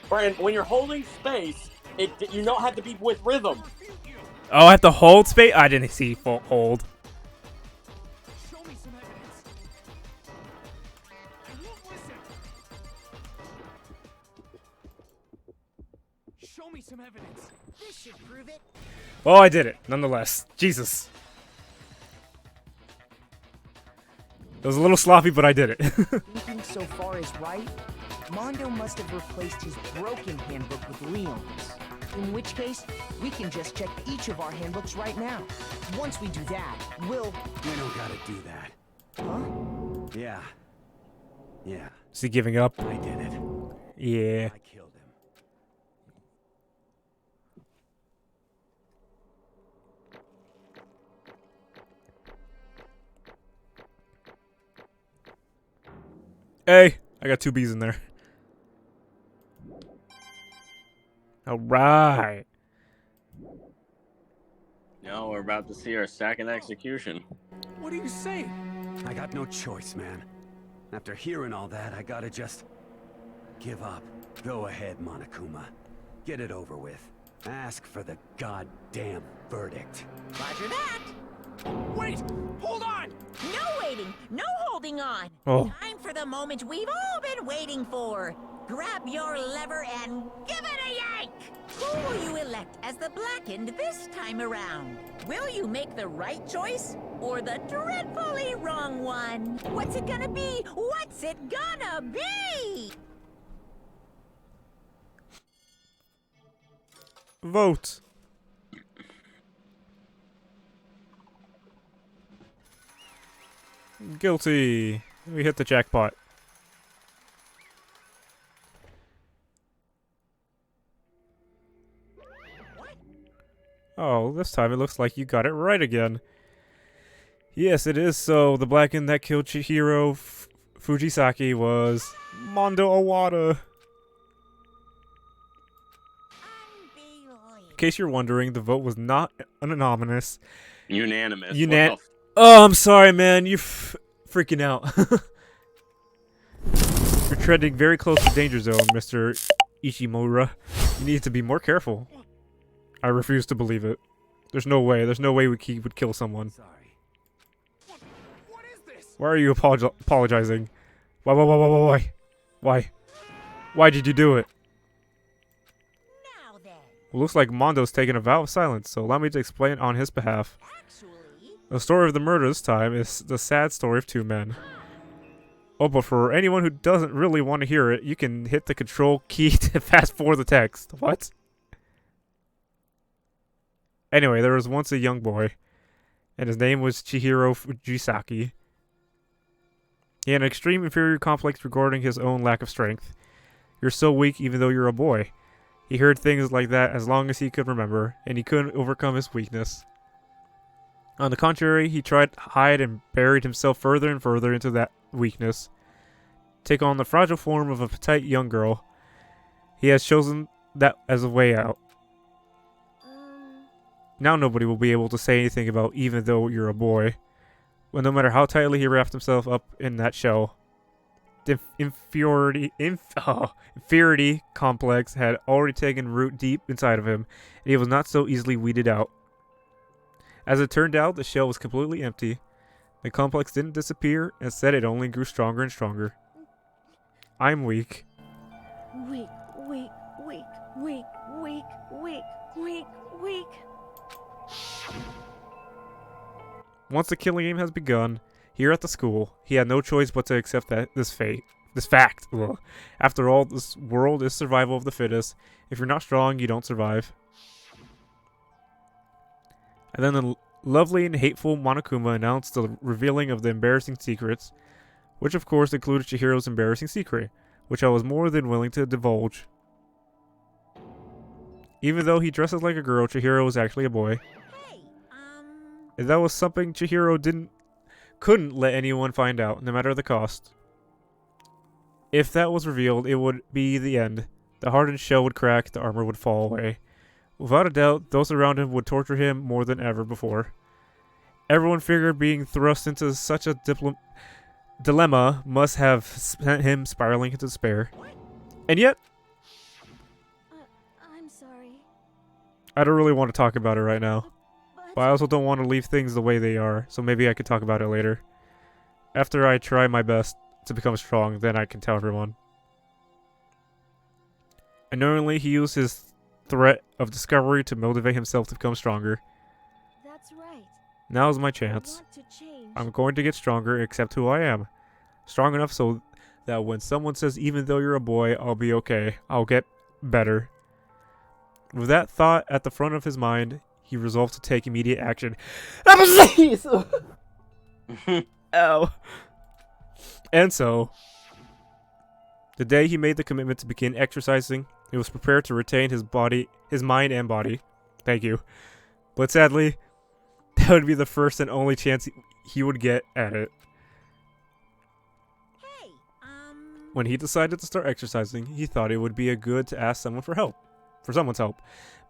Brandon, when you're holding space, you don't have to be with rhythm.
Oh, I have to hold space? I didn't see hold.
Show me some evidence. I won't listen. Show me some evidence.
This should prove it.
Oh, I did it, nonetheless. Jesus. It was a little sloppy, but I did it.
Thinking so far is right, Mondo must have replaced his broken handbook with Leon's. In which case, we can just check each of our handbooks right now. Once we do that, we'll...
We don't gotta do that.
Huh?
Yeah. Yeah.
Is he giving up?
I did it.
Yeah.
I killed him.
Hey, I got 2 B's in there. Alright.
No, we're about to see our second execution.
What are you saying?
I got no choice, man. After hearing all that, I gotta just... give up. Go ahead, Monokuma. Get it over with. Ask for the goddamn verdict.
Roger that.
Wait! Hold on!
No waiting, no holding on.
Oh.
Time for the moment we've all been waiting for. Grab your lever and give it a yank! Who will you elect as the Blackened this time around? Will you make the right choice or the dreadfully wrong one? What's it gonna be? What's it gonna be?
Vote. Guilty. We hit the jackpot. Oh, this time it looks like you got it right again. Yes, it is so. The Blackened that killed Chihiro Fujisaki was Mondo Owada. In case you're wondering, the vote was not anonymous.
Unanimous.
Oh, I'm sorry, man. You're freaking out. You're treading very close to danger zone, Mr. Ishimura. You need to be more careful. I refuse to believe it. There's no way. There's no way he would kill someone.
Sorry.
What is this?
Why are you apologizing? Why? Why did you do it?
Now then,
Well, looks like Mondo's taking a vow of silence, so allow me to explain on his behalf.
actually,
The story of the murder this time is the sad story of 2 men. Oh, but for anyone who doesn't really want to hear it, you can hit the control key to fast forward the text. What? Anyway, there was once a young boy, and his name was Chihiro Fujisaki. He had an extreme inferior complex regarding his own lack of strength. You're so weak even though you're a boy. He heard things like that as long as he could remember, and he couldn't overcome his weakness. On the contrary, he tried to hide and buried himself further and further into that weakness. Take on the fragile form of a petite young girl. He has chosen that as a way out. Now nobody will be able to say anything about even though you're a boy. Well, no matter how tightly he wrapped himself up in that shell. The inferiority complex had already taken root deep inside of him, and he was not so easily weeded out. As it turned out, the shell was completely empty. The complex didn't disappear, instead it only grew stronger and stronger. I'm weak.
Weak.
Once the killing game has begun, here at the school, he had no choice but to accept this fact. Ugh. After all, this world is survival of the fittest. If you're not strong, you don't survive. And then the lovely and hateful Monokuma announced the revealing of the embarrassing secrets, which of course included Chihiro's embarrassing secret, which I was more than willing to divulge. Even though he dresses like a girl, Chihiro was actually a boy. And that was something Chihiro couldn't let anyone find out, no matter the cost. If that was revealed, it would be the end. The hardened shell would crack, the armor would fall away. Without a doubt, those around him would torture him more than ever before. Everyone figured being thrust into such a dilemma must have sent him spiraling into despair. And yet,
I'm sorry.
I don't really want to talk about it right now. But I also don't want to leave things the way they are, so maybe I could talk about it later. After I try my best to become strong, then I can tell everyone. Unknowingly, he used his threat of discovery to motivate himself to become stronger.
That's right.
Now's my
I
chance.
want to change.
I'm going to get stronger, accept who I am. Strong enough so that when someone says, even though you're a boy, I'll be okay. I'll get better. With that thought at the front of his mind, he resolved to take immediate action. Ow. And so, the day he made the commitment to begin exercising, he was prepared to retain his mind and body. Thank you. But sadly, that would be the first and only chance he would get at it.
Hey,
When he decided to start exercising, he thought it would be a good to ask someone for someone's help.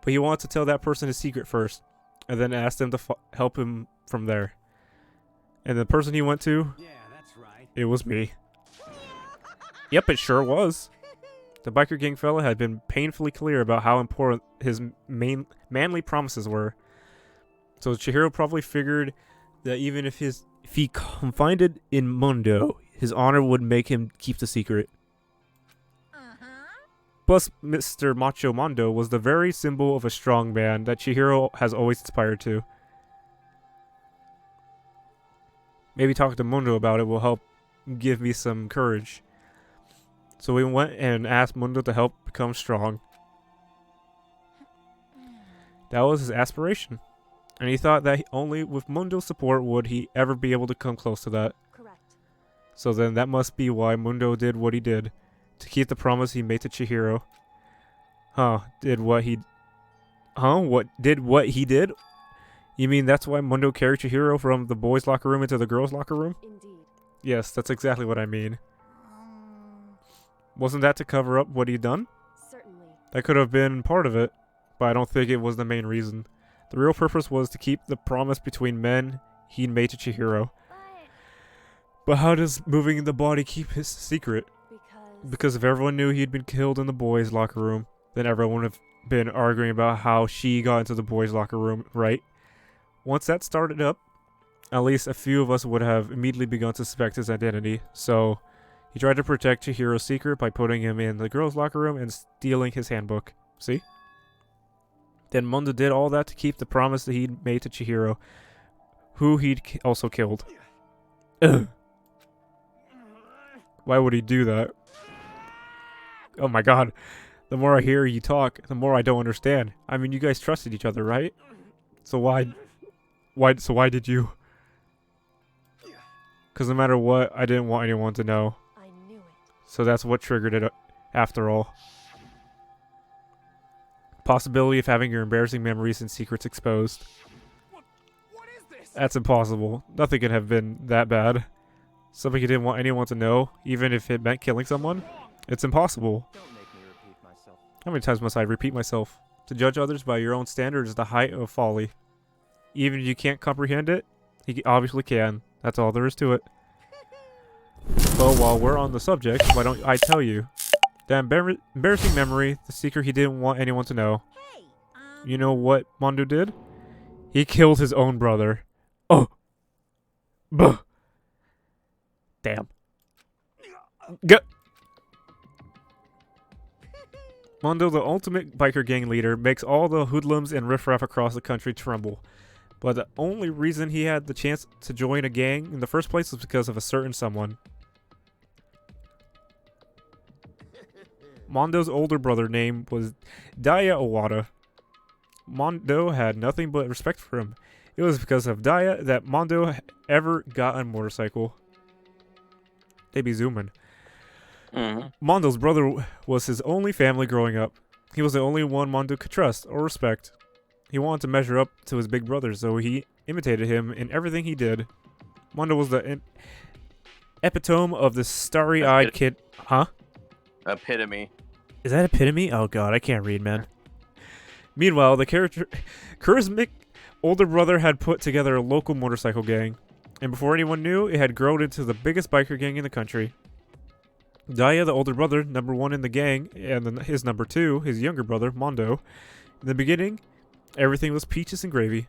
But he wanted to tell that person his secret first, and then ask them to help him from there. And the person he went to,
Yeah, that's right.
it was me. Yep, it sure was. The biker gang fella had been painfully clear about how important his manly promises were. So Chihiro probably figured that even if he confided in Mundo, his honor would make him keep the secret. Plus, Mr. Macho Mondo was the very symbol of a strong man that Chihiro has always aspired to. Maybe talking to Mundo about it will help give me some courage. So we went and asked Mundo to help become strong. That was his aspiration. And he thought that only with Mundo's support would he ever be able to come close to that.
Correct.
So then that must be why Mundo did what he did. To keep the promise he made to Chihiro. What he did? You mean that's why Mundo carried Chihiro from the boys' locker room into the girls' locker room?
Indeed.
Yes, that's exactly what I mean. Wasn't that to cover up what he'd done?
Certainly.
That could have been part of it, but I don't think it was the main reason. The real purpose was to keep the promise between men he'd made to Chihiro. But how does moving the body keep his secret? Because if everyone knew he'd been killed in the boys' locker room, then everyone would have been arguing about how she got into the boys' locker room, right? Once that started up, at least a few of us would have immediately begun to suspect his identity, so he tried to protect Chihiro's secret by putting him in the girls' locker room and stealing his handbook. See? Then Mundo did all that to keep the promise that he'd made to Chihiro, who he'd also killed. Ugh. Why would he do that? Oh my god. The more I hear you talk, the more I don't understand. I mean, you guys trusted each other, right? So why did you? Because no matter what, I didn't want anyone to know.
I knew it.
So that's what triggered it after all. Possibility of having your embarrassing memories and secrets exposed.
What is this?
That's impossible. Nothing could have been that bad. Something you didn't want anyone to know, even if it meant killing someone? It's impossible.
Don't make me repeat myself.
How many times must I repeat myself? To judge others by your own standards is the height of folly. Even if you can't comprehend it, you obviously can. That's all there is to it. Well, while we're on the subject, why don't I tell you? That embarrassing memory, the secret he didn't want anyone to know. You know what Mondo did? He killed his own brother. Oh! Buh! Damn. Go! Mondo, the ultimate biker gang leader, makes all the hoodlums and riffraff across the country tremble. But the only reason he had the chance to join a gang in the first place was because of a certain someone. Mondo's older brother name was Daya Owada. Mondo had nothing but respect for him. It was because of Daya that Mondo ever got a motorcycle. They be zooming. Mondo's brother was his only family growing up. He was the only one Mondo could trust or respect. He wanted to measure up to his big brother, so he imitated him in everything he did. Mondo was the epitome of the starry-eyed kid. Huh?
Epitome.
Is that epitome? Oh god, I can't read, man. Meanwhile, the charismatic older brother had put together a local motorcycle gang. And before anyone knew, it had grown into the biggest biker gang in the country. Daya, the older brother, number 1 in the gang, and then his number 2, his younger brother, Mondo. In the beginning, everything was peaches and gravy.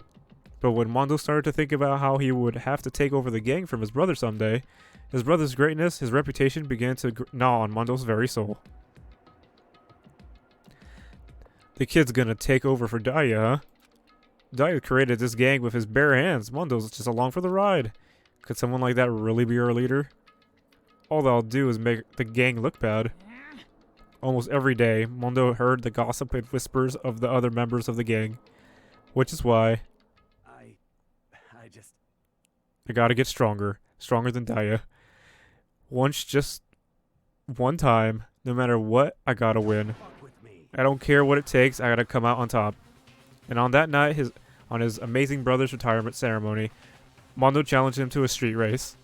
But when Mondo started to think about how he would have to take over the gang from his brother someday, his brother's greatness, his reputation began to gnaw on Mondo's very soul. The kid's gonna take over for Daya, huh? Daya created this gang with his bare hands. Mondo's just along for the ride. Could someone like that really be our leader? All they'll do is make the gang look bad. Almost every day, Mondo heard the gossip and whispers of the other members of the gang. Which is why I gotta get stronger. Stronger than Daya. Just one time, no matter what, I gotta win. I don't care what it takes, I gotta come out on top. And on that night, on his amazing brother's retirement ceremony, Mondo challenged him to a street race.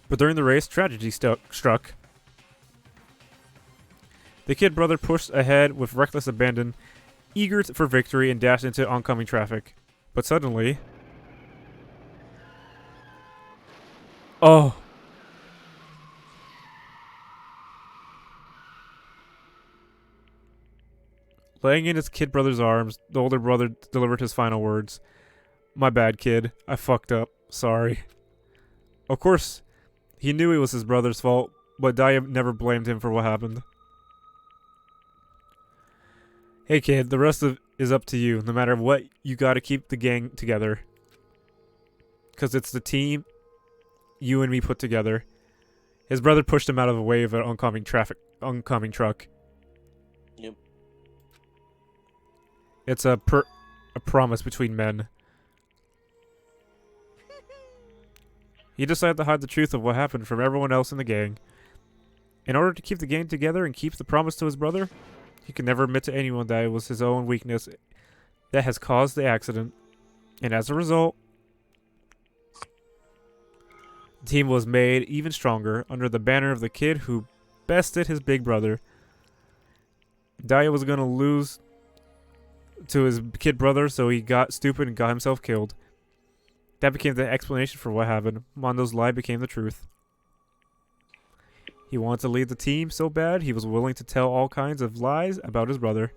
But during the race, tragedy struck. The kid brother pushed ahead with reckless abandon, eager for victory, and dashed into oncoming traffic. But suddenly... Oh! Laying in his kid brother's arms, the older brother delivered his final words. "My bad, kid. I fucked up. Sorry." Of course, he knew it was his brother's fault, but Daya never blamed him for what happened. "Hey kid, the rest is up to you. No matter what, you gotta keep the gang together. 'Cause it's the team you and me put together." His brother pushed him out of the way of an oncoming truck.
Yep.
It's a promise between men. He decided to hide the truth of what happened from everyone else in the gang. In order to keep the gang together and keep the promise to his brother, he could never admit to anyone that it was his own weakness that has caused the accident. And as a result, the team was made even stronger under the banner of the kid who bested his big brother. Daya was going to lose to his kid brother, so he got stupid and got himself killed. That became the explanation for what happened. Mondo's lie became the truth. He wanted to lead the team so bad, he was willing to tell all kinds of lies about his brother.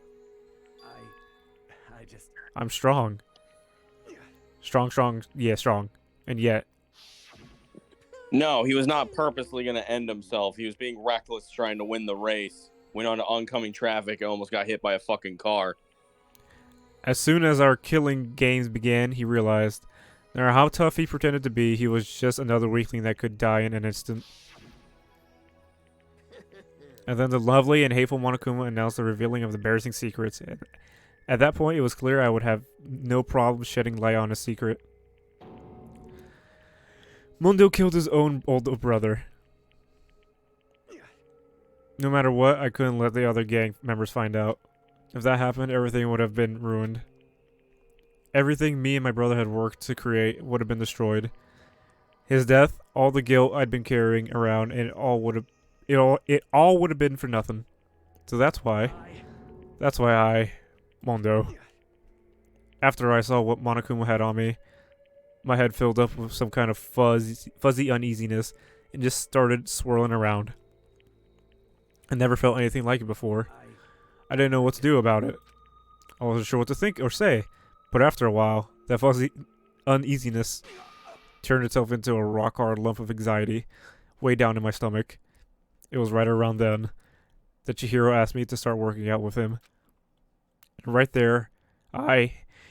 I'm strong. Strong. Yeah, strong. And yet...
No, he was not purposely going to end himself. He was being reckless trying to win the race. Went on to oncoming traffic and almost got hit by a fucking car.
As soon as our killing games began, he realized, no matter how tough he pretended to be, he was just another weakling that could die in an instant. And then the lovely and hateful Monokuma announced the revealing of the embarrassing secrets. And at that point, it was clear I would have no problem shedding light on his secret. Mondo killed his own older brother. No matter what, I couldn't let the other gang members find out. If that happened, everything would have been ruined. Everything me and my brother had worked to create would have been destroyed. His death, all the guilt I'd been carrying around, and it all would have been for nothing. So that's why I, Mondo. After I saw what Monokuma had on me, my head filled up with some kind of fuzzy uneasiness and just started swirling around. I never felt anything like it before. I didn't know what to do about it. I wasn't sure what to think or say, but after a while, that fuzzy uneasiness turned itself into a rock-hard lump of anxiety way down in my stomach. It was right around then that Chihiro asked me to start working out with him. And right there,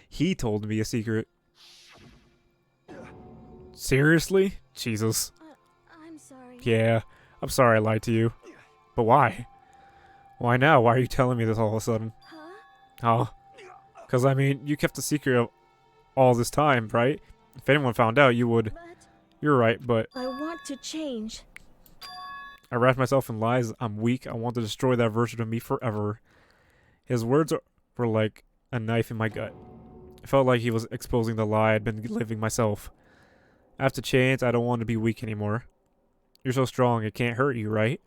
he told me a secret. Seriously? Jesus.
I'm sorry.
Yeah, I'm sorry I lied to you. But why? Why now? Why are you telling me this all of a sudden? Huh? Because, I mean, you kept the secret of all this time, right? If anyone found out, you would... You're right, but...
I want to change.
I wrapped myself in lies. I'm weak. I want to destroy that version of me forever. His words were like a knife in my gut. It felt like he was exposing the lie I'd been living myself. I have to change. I don't want to be weak anymore. You're so strong, it can't hurt you, right?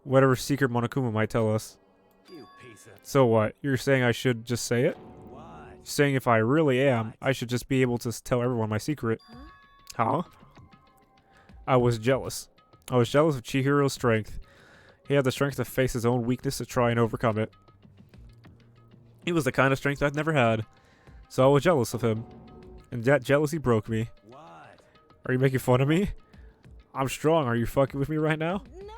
Whatever secret Monokuma might tell us. So what? You're saying I should just say it? saying if I really am, I should just be able to tell everyone my secret. Huh? I was jealous. I was jealous of Chihiro's strength. He had the strength to face his own weakness to try and overcome it. It was the kind of strength I'd never had, so I was jealous of him. And that jealousy broke me.
What?
Are you making fun of me? I'm strong. Are you fucking with me right now?
No.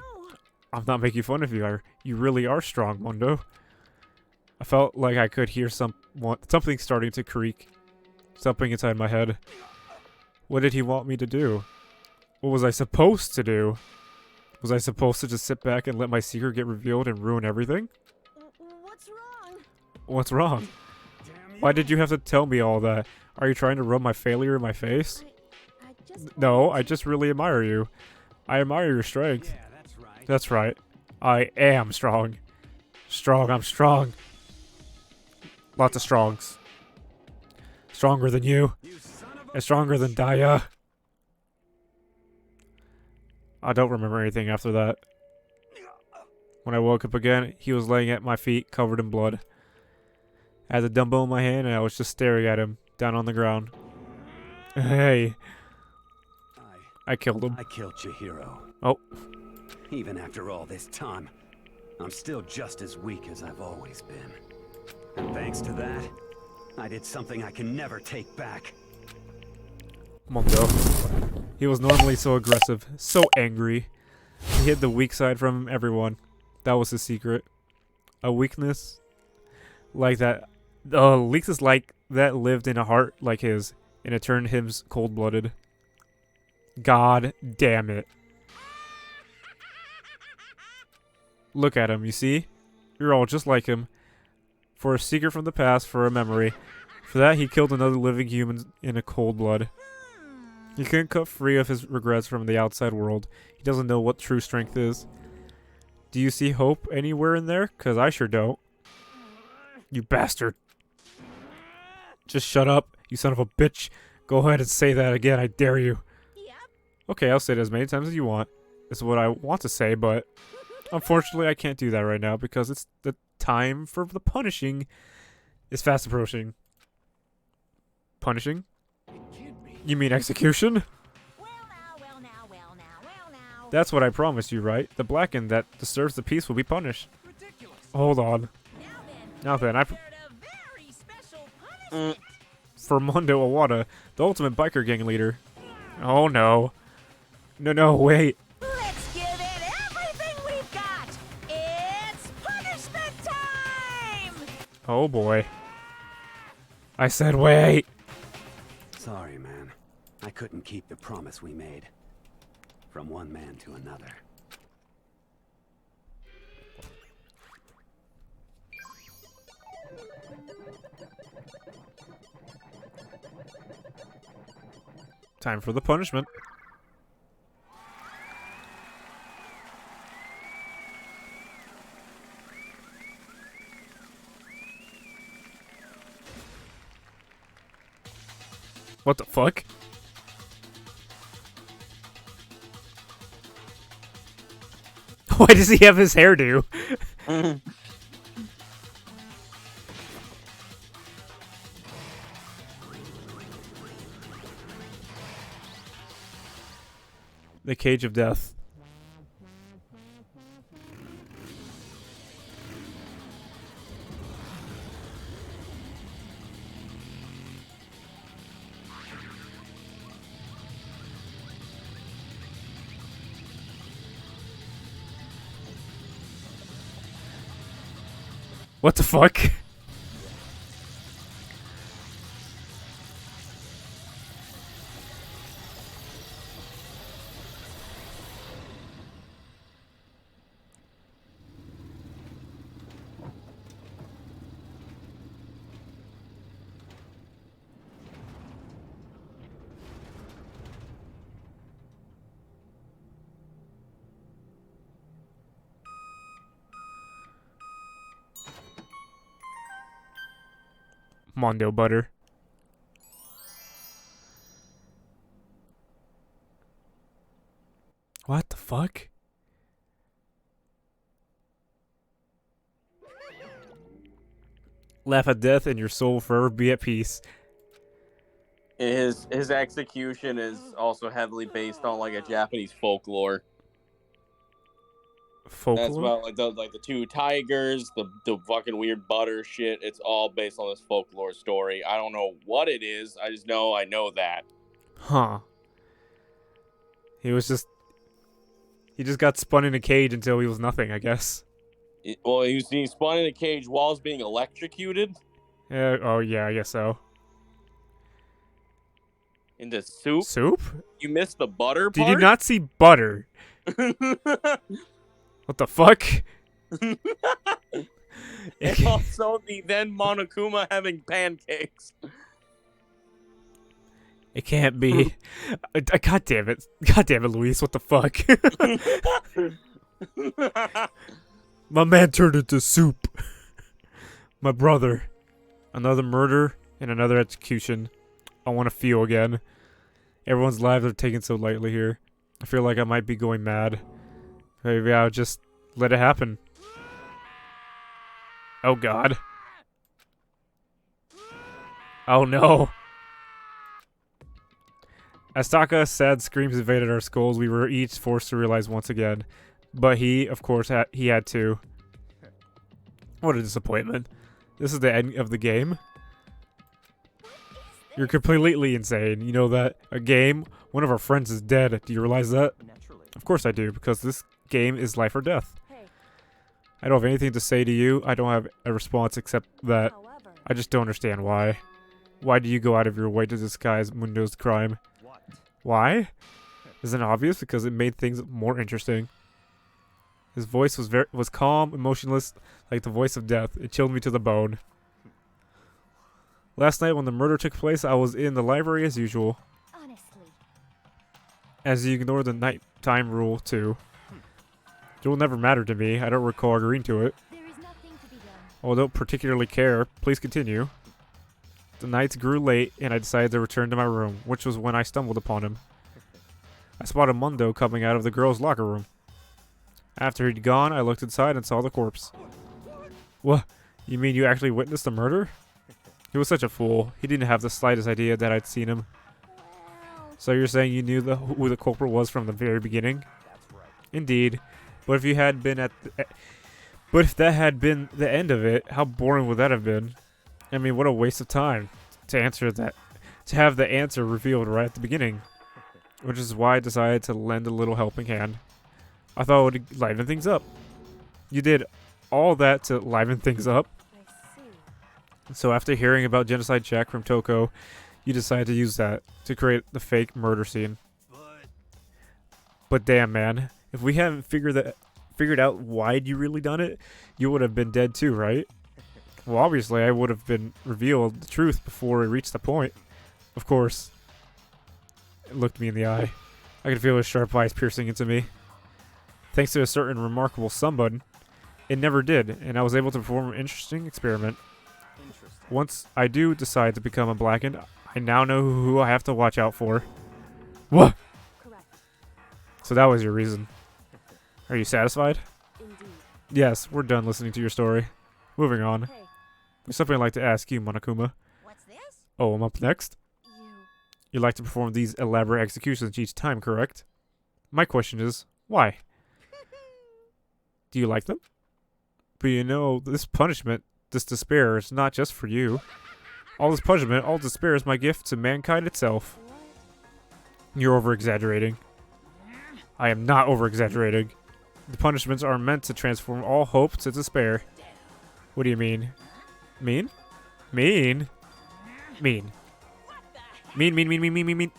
I'm not making fun of you. You really are strong, Mondo. I felt like I could hear something starting to creak. Something inside my head. What did he want me to do? What was I supposed to do? Was I supposed to just sit back and let my secret get revealed and ruin everything?
What's wrong?
What's wrong? Why did you have to tell me all that? Are you trying to rub my failure in my face? No, I just really admire you. I admire your strength.
Yeah, that's right.
That's right. I am strong. Strong, I'm strong. Lots of strongs. Stronger than you. And stronger than Daya. I don't remember anything after that. When I woke up again, he was laying at my feet, covered in blood. I had the dumbbell in my hand, and I was just staring at him, down on the ground. Hey. I killed him.
I killed Chihiro.
Oh.
Even after all this time, I'm still just as weak as I've always been. And thanks to that, I did something I can never take back.
Mondo. He was normally so aggressive, so angry. He hid the weak side from everyone. That was his secret. A weakness like that. Weakness like that lived in a heart like his, and it turned him cold-blooded. God damn it. Look at him, you see? You're all just like him. For a secret from the past, for a memory. For that, he killed another living human in a cold blood. He couldn't cut free of his regrets from the outside world. He doesn't know what true strength is. Do you see hope anywhere in there? 'Cause I sure don't. You bastard. Just shut up, you son of a bitch. Go ahead and say that again, I dare you.
Yep.
Okay, I'll say it as many times as you want. This is what I want to say, but unfortunately I can't do that right now because it's the time for the punishing is fast approaching. Punishing? You mean execution?
Well now.
That's what I promised you, right? The blackened that disturbs the peace will be punished. Hold on. Now then,
Prepared a very special punishment.
for Mondo Awada, the ultimate biker gang leader. Oh no. No, wait.
Let's give it everything we've got. It's punishment time.
Oh boy. I said wait.
Sorry, man. I couldn't keep the promise we made. From one man to another.
Time for the punishment. What the fuck? Why does he have his hairdo? The Cage of Death. What the fuck? Mondo butter. What the fuck? Laugh at death and your soul forever be at peace.
His execution is also heavily based on like a Japanese folklore.
Folklore?
That's about like the two tigers, the fucking weird butter shit. It's all based on this folklore story. I don't know what it is. I just know I know that.
Huh. He just got spun in a cage until he was nothing, I guess.
Well, he was being spun in a cage while he's being electrocuted.
Oh yeah, I guess so.
Into soup?
Soup?
You missed the butter part?
Did you not see butter? What the fuck?
And also the then Monokuma having pancakes.
It can't be. God damn it. God damn it, Luis. What the fuck? My man turned into soup. My brother. Another murder and another execution. I want to feel again. Everyone's lives are taken so lightly here. I feel like I might be going mad. Maybe I'll just let it happen. Oh god. Oh no. As Taka's sad screams invaded our skulls, we were each forced to realize once again. But he, of course, he had to. What a disappointment. This is the end of the game. You're completely insane. You know that a game, one of our friends is dead. Do you realize that?
Naturally.
Of course I do, because this game is life or death. I don't have anything to say to you. I don't have a response except that I just don't understand why. Why do you go out of your way to disguise Mundo's crime? Why? Isn't it obvious? Because it made things more interesting. His voice was calm, emotionless, like the voice of death. It chilled me to the bone. Last night when the murder took place, I was in the library as usual.
Honestly.
As you ignore the nighttime rule, too. It will never matter to me. I don't recall agreeing to it.
There is nothing to be done.
Although I don't particularly care. Please continue. The nights grew late, and I decided to return to my room, which was when I stumbled upon him. I spotted Mundo coming out of the girls' locker room. After he'd gone, I looked inside and saw the corpse. What? You mean you actually witnessed the murder? He was such a fool. He didn't have the slightest idea that I'd seen him. So you're saying you knew who the culprit was from the very beginning?
That's right.
Indeed. But if you had been but if that had been the end of it, how boring would that have been? I mean, what a waste of time to answer that, to have the answer revealed right at the beginning. Which is why I decided to lend a little helping hand. I thought it would liven things up. You did all that to liven things up?
I see.
So after hearing about Genocide Jack from Toko, you decided to use that to create the fake murder scene. But damn, man. If we hadn't figured out why you really done it, you would have been dead too, right? Well, obviously, I would have been revealed the truth before it reached the point. Of course. It looked me in the eye. I could feel his sharp eyes piercing into me. Thanks to a certain remarkable someone, it never did, and I was able to perform an interesting experiment. Once I do decide to become a Blackened, I now know who I have to watch out for. What?
Correct.
So that was your reason. Are you satisfied?
Indeed.
Yes, we're done listening to your story. Moving on.
Hey,
There's something I'd like to ask you, Monokuma.
What's this?
Oh, I'm up next?
you.
You like to perform these elaborate executions each time, correct? My question is, why? Do you like them? But you know, this punishment, this despair, is not just for you. All this punishment, all despair is my gift to mankind itself. You're over-exaggerating. I am not over-exaggerating. The punishments are meant to transform all hope to despair. What do you mean? Mean? Mean? Mean. Mean.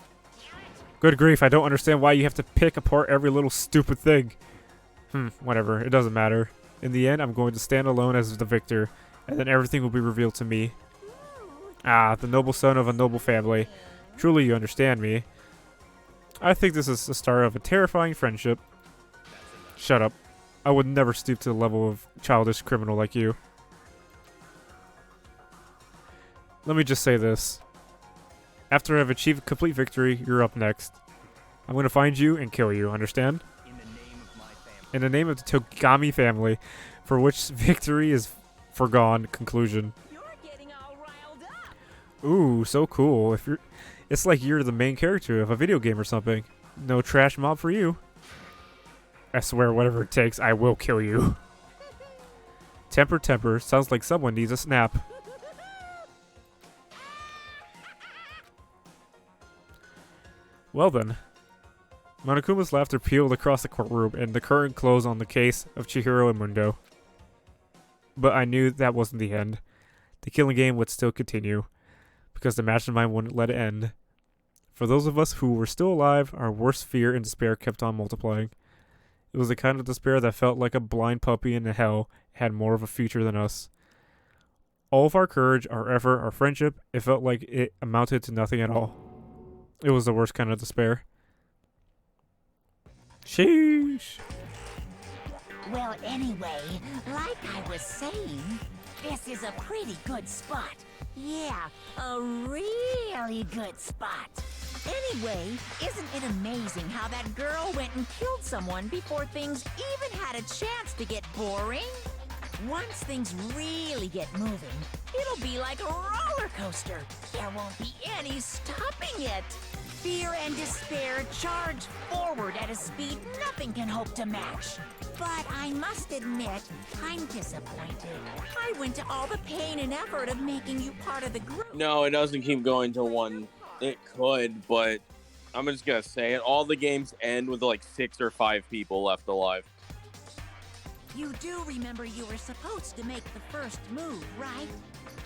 Good grief, I don't understand why you have to pick apart every little stupid thing. Whatever, it doesn't matter. In the end, I'm going to stand alone as the victor, and then everything will be revealed to me. Ah, the noble son of a noble family. Truly you understand me. I think this is the start of a terrifying friendship. Shut up. I would never stoop to the level of childish criminal like you. Let me just say this. After I've achieved complete victory, you're up next. I'm going to find you and kill you, understand? In the name of the Togami family, for which victory is foregone. Conclusion.
You're
Ooh, so cool. It's like you're the main character of a video game or something. No trash mob for you. I swear, whatever it takes, I will kill you. Temper. Sounds like someone needs a snap. Well then. Monokuma's laughter peeled across the courtroom, and the curtain closed on the case of Chihiro and Mundo. But I knew that wasn't the end. The killing game would still continue, because the mastermind wouldn't let it end. For those of us who were still alive, our worst fear and despair kept on multiplying. It was the kind of despair that felt like a blind puppy in hell had more of a future than us. All of our courage, our effort, our friendship, it felt like it amounted to nothing at all. It was the worst kind of despair. Sheesh.
Well, anyway, like I was saying, this is a pretty good spot. Yeah, a really good spot. Anyway, isn't it amazing how that girl went and killed someone before things even had a chance to get boring? Once things really get moving, it'll be like a roller coaster. There won't be any stopping it. Fear and despair charge forward at a speed nothing can hope to match. But I must admit, I'm disappointed. I went to all the pain and effort of making you part of the group.
No, it doesn't keep going to one. It could, but I'm just gonna say it. All the games end with like 6 or 5 people left alive.
You do remember you were supposed to make the first move, right?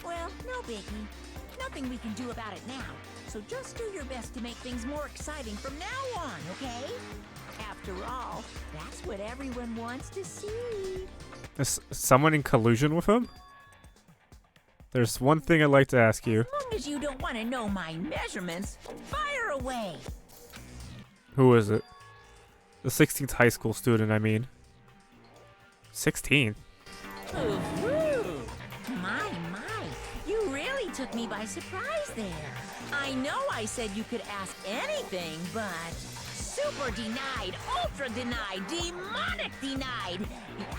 Well, no biggie. Nothing we can do about it now. So just do your best to make things more exciting from now on, okay? After all, that's what everyone wants to see.
Is someone in collusion with him? There's one thing I'd like to ask you.
As long as you don't want to know my measurements, fire away.
Who is it? The 16th high school student, I mean. 16th?
Ooh, my. You really took me by surprise there. I know I said you could ask anything, but super denied, ultra denied, demonic denied.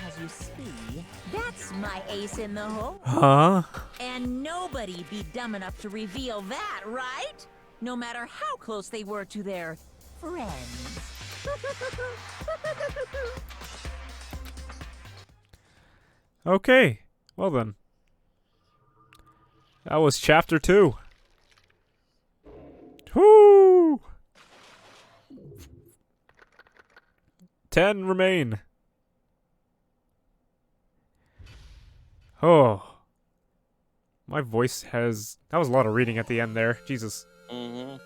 As you see, that's my ace in the hole.
Huh?
And nobody be dumb enough to reveal that, right? No matter how close they were to their friends.
Okay. Well then. That was chapter 2. Whoo! 10 remain. Oh. My voice has... That was a lot of reading at the end there. Jesus.
Mm-hmm.